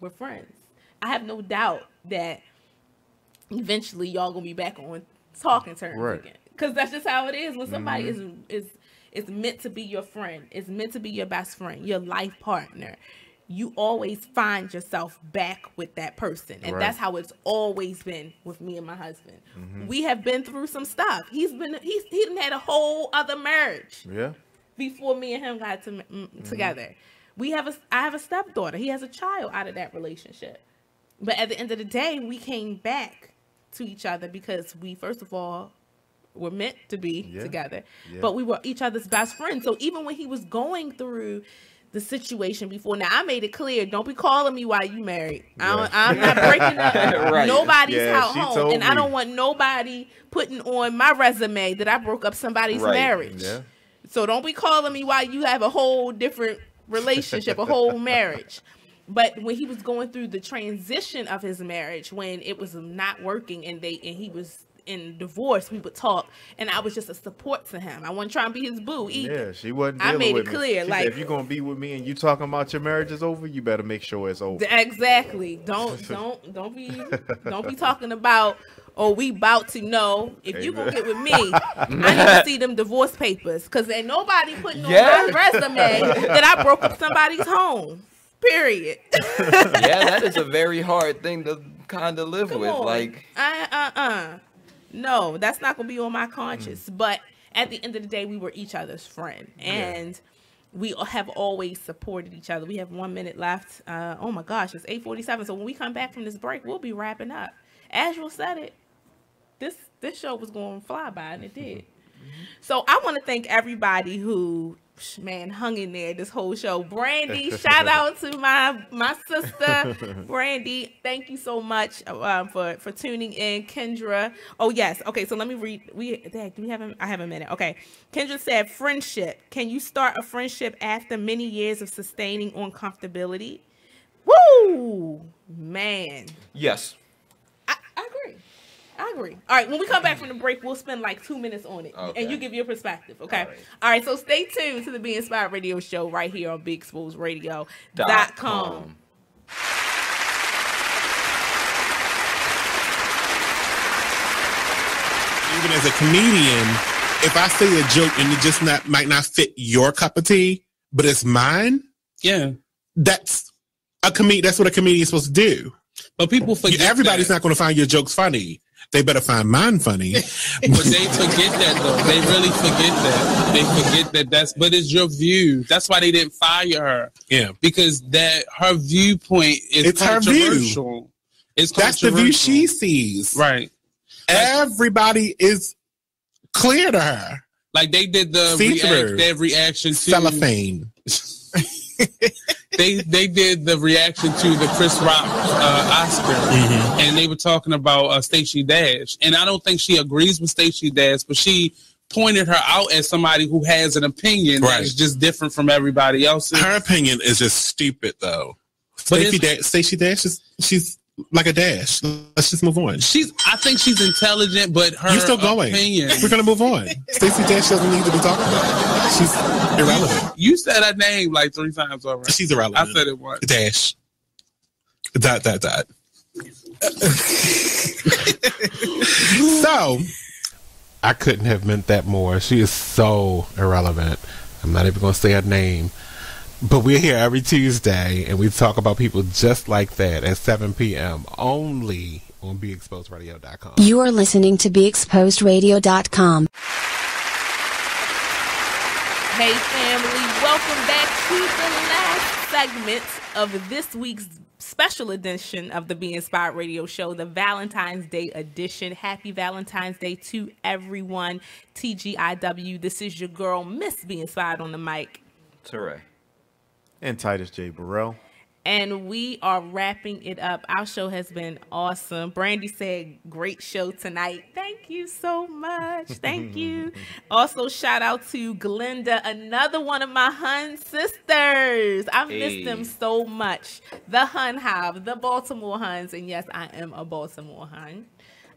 we're friends. I have no doubt that eventually y'all gonna be back on talking terms again, because that's just how it is when somebody is meant to be your friend, is meant to be your best friend, your life partner. You always find yourself back with that person, and that's how it's always been with me and my husband. We have been through some stuff. He done had a whole other marriage before me and him got together. I have a stepdaughter. He has a child out of that relationship. But at the end of the day, we came back to each other because we, first of all, were meant to be together, but we were each other's best friends. So even when he was going through the situation before, now I made it clear, don't be calling me while you married. I'm not breaking up nobody's home, and I don't want nobody putting on my resume that I broke up somebody's marriage. So don't be calling me while you have a whole different relationship, a whole marriage. But when he was going through the transition of his marriage, when it was not working and he was in divorce, we would talk, and I was just a support to him. I wasn't trying to be his boo either. Yeah, she wasn't. I made with it me. clear, She like, said, if you're gonna be with me and you talking about your marriage is over, you better make sure it's over. Exactly. Don't be talking about, oh, we about to know. If you gonna get with me, I need to see them divorce papers, because ain't nobody putting on my resume that I broke up somebody's home. Period. Yeah, that is a very hard thing to kind of live with. Like, no, that's not gonna be on my conscience. But at the end of the day, we were each other's friend, and we have always supported each other. We have 1 minute left. Oh my gosh, it's 8:47. So when we come back from this break, we'll be wrapping up. Azrael said it. This show was going to fly by, and it did. So I want to thank everybody who, man, hung in there this whole show. Brandy, shout out to my sister, Brandy. Thank you so much for tuning in. Kendra. Oh, yes. Okay, so let me read. I have a minute. Okay. Kendra said, friendship. Can you start a friendship after many years of sustaining uncomfortability? Woo! Man. yes. I agree. All right, when we come back from the break, we'll spend like 2 minutes on it, and you give your perspective, okay? All right, so stay tuned to the Be Inspired Radio Show right here on BigExposedRadio.com. Even as a comedian, if I say a joke and it just might not fit your cup of tea, but it's mine, that's that's what a comedian is supposed to do. But people forget everybody's not going to find your jokes funny. They better find mine funny. But they forget that, though. They really forget that. They forget that but it's your view. That's why they didn't fire her. Yeah. Because her viewpoint is controversial. Her view. That's the view she sees. Right. Everybody is clear to her. Like they did their reaction to cellophane. They did the reaction to the Chris Rock Oscar, and they were talking about Stacey Dash, and I don't think she agrees with Stacey Dash, but she pointed her out as somebody who has an opinion that is just different from everybody else's. Her opinion is just stupid, though. Stacey Dash she's like a dash. Let's just move on. I think she's intelligent, but her You're still going. opinion. We're gonna move on. Stacey Dash doesn't need to be talked about. She's irrelevant. You said her name like 3 times already. She's irrelevant. I said it once. Dash. ... So, I couldn't have meant that more. She is so irrelevant. I'm not even going to say her name. But we're here every Tuesday, and we talk about people just like that at 7 p.m. only on BeExposedRadio.com. You are listening to BeExposedRadio.com. Hey, family. Welcome back to the last segment of this week's special edition of the Be Inspired Radio Show, the Valentine's Day edition. Happy Valentine's Day to everyone. TGIW. This is your girl, Miss Be Inspired on the mic. Hooray. And Titus J. Burrell. And we are wrapping it up. Our show has been awesome. Brandy said, great show tonight. Thank you so much. Thank you. Also, shout out to Glenda, another one of my Hun sisters. I miss them so much. The Hun Hive, the Baltimore Huns. And yes, I am a Baltimore Hun.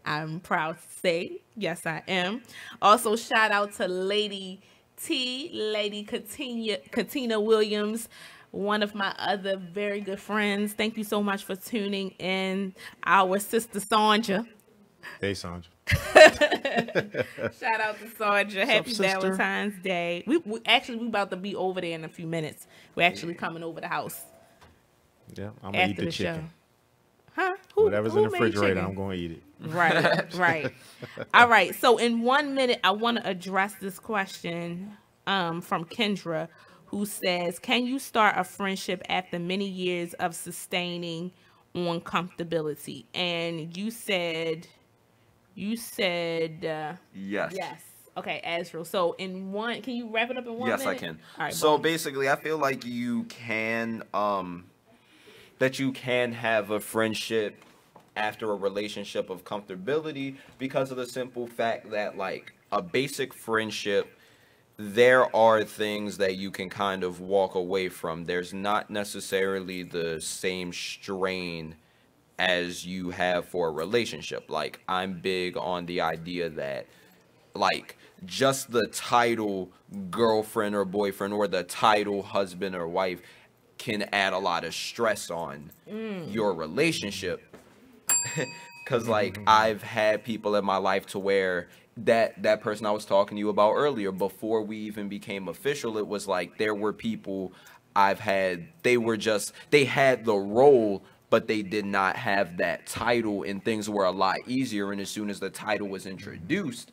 I'm proud to say, yes, I am. Also, shout out to Lady T, Lady Katina Williams, one of my other very good friends. Thank you so much for tuning in. Our sister Sandra. Hey, Sandra. Shout out to Sandra. Happy Valentine's Day. We about to be over there in a few minutes. We're actually coming over the house. Yeah, I'm gonna eat the chicken. Show. Huh? Whatever's in the made refrigerator, chicken? I'm gonna eat it. Right. All right. So in 1 minute, I want to address this question from Kendra, who says, can you start a friendship after many years of sustaining uncomfortability? And you said yes. Yes. Okay, Azrael. So can you wrap it up in 1 minute? Yes, I can. All right, so basically, I feel like you can have a friendship after a relationship of comfortability, because of the simple fact that, like, a basic friendship, there are things that you can kind of walk away from. There's not necessarily the same strain as you have for a relationship. Like, I'm big on the idea that, like, just the title girlfriend or boyfriend or the title husband or wife can add a lot of stress on your relationship. Because, like, I've had people in my life to where that person I was talking to you about earlier, before we even became official, it was like there were people I've had, they had the role, but they did not have that title, and things were a lot easier. And as soon as the title was introduced,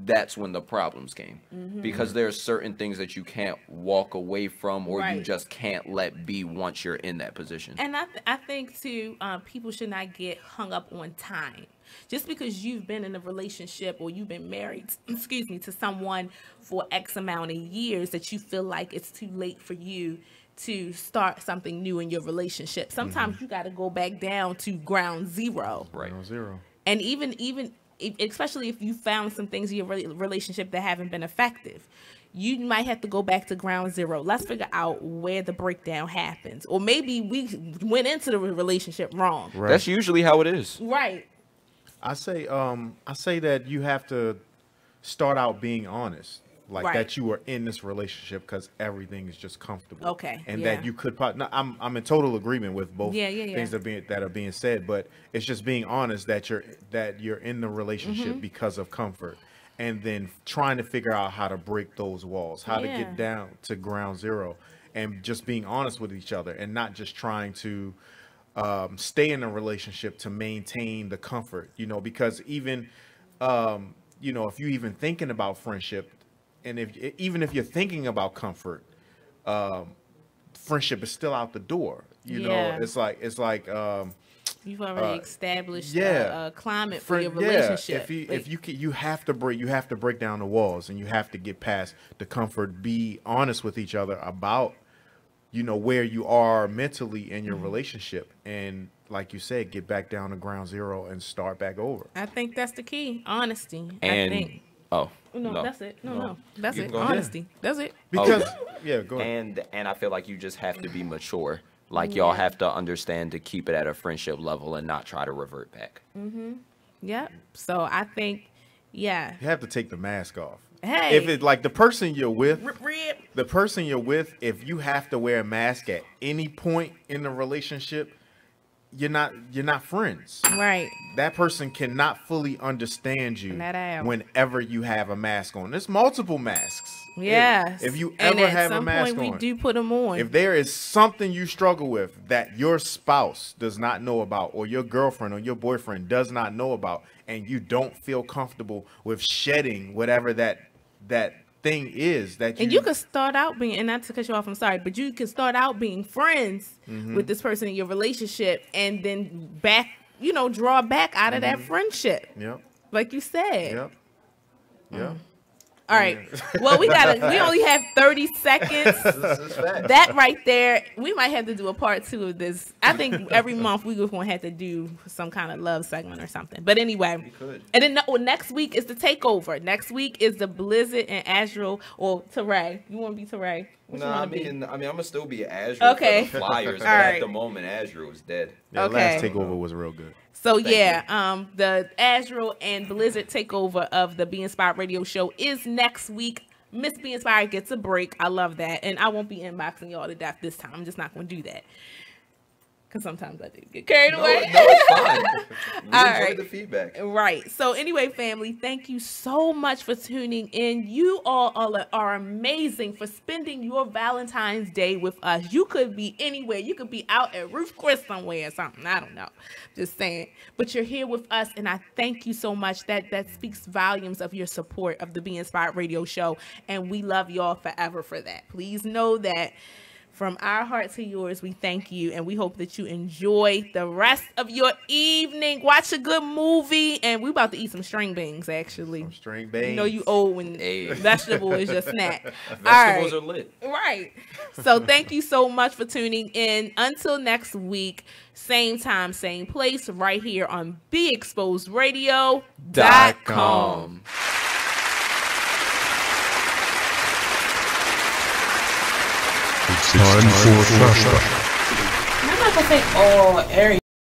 that's when the problems came. Because there's certain things that you can't walk away from, or you just can't let be once you're in that position. And I think too, people should not get hung up on time. Just because you've been in a relationship or you've been married, to someone for X amount of years, that you feel like it's too late for you to start something new in your relationship. Sometimes you got to go back down to ground zero. Right. Ground zero. And even especially if you found some things in your relationship that haven't been effective, you might have to go back to ground zero. Let's figure out where the breakdown happens. Or maybe we went into the relationship wrong. Right. That's usually how it is. Right. I say that you have to start out being honest, like that you are in this relationship because everything is just comfortable. Okay. And that you could. I'm in total agreement with both things that are being said, but it's just being honest that you're in the relationship because of comfort, and then trying to figure out how to break those walls, how to get down to ground zero, and just being honest with each other, and not just trying to stay in a relationship to maintain the comfort, because even, if you even thinking about friendship, and even if you're thinking about comfort, friendship is still out the door. It's like you've already established a climate for your relationship. You have to break down the walls, and you have to get past the comfort. Be honest with each other about where you are mentally in your relationship, and like you said, get back down to ground zero and start back over. I think that's the key. Honesty. And No, that's it. No, that's it. Honesty. That's it. Because go ahead. And I feel like you just have to be mature. Like, y'all have to understand to keep it at a friendship level and not try to revert back. Yep. So I think, you have to take the mask off. Hey, if it's like the person you're with, if you have to wear a mask at any point in the relationship, you're not friends. Right. That person cannot fully understand you whenever you have a mask on. There's multiple masks. Yes. If you ever have a mask on, we do put them on. If there is something you struggle with that your spouse does not know about, or your girlfriend or your boyfriend does not know about, and you don't feel comfortable with shedding whatever that thing is, and you could start out being, and not to cut you off, I'm sorry, but you can start out being friends with this person in your relationship, and then draw back out of that friendship. Yep. Like you said. Yep. Yeah. All right. Well, we only have 30 seconds. That right there, we might have to do a part 2 of this. I think every month we just going to have to do some kind of love segment or something. But anyway, and then next week is the takeover. Next week is the Blizzard and Azrael, or Teray. You want to be Teray? I'm gonna still be Azrael for the Flyers, but at the moment, Azrael is dead. Yeah, last takeover was real good. So the Azrael and Blizzard takeover of the Be Inspired Radio Show is next week. Miss Be Inspired gets a break. I love that, and I won't be inboxing y'all to death this time. I'm just not going to do that. Because sometimes I do get carried away. No, it's fine. We enjoy the feedback. Right. So anyway, family, thank you so much for tuning in. You all are amazing for spending your Valentine's Day with us. You could be anywhere. You could be out at Ruth Chris somewhere or something. I don't know. Just saying. But you're here with us, and I thank you so much. That speaks volumes of your support of the Be Inspired Radio Show, and we love y'all forever for that. Please know that from our heart to yours, we thank you, and we hope that you enjoy the rest of your evening. Watch a good movie, and we about to eat some string beans, actually. Some string beans. You know you old when vegetable is your snack. Vegetables are lit. Right. So thank you so much for tuning in. Until next week, same time, same place, right here on BeExposedRadio.com. Time for flashback. I'm not gonna say all areas.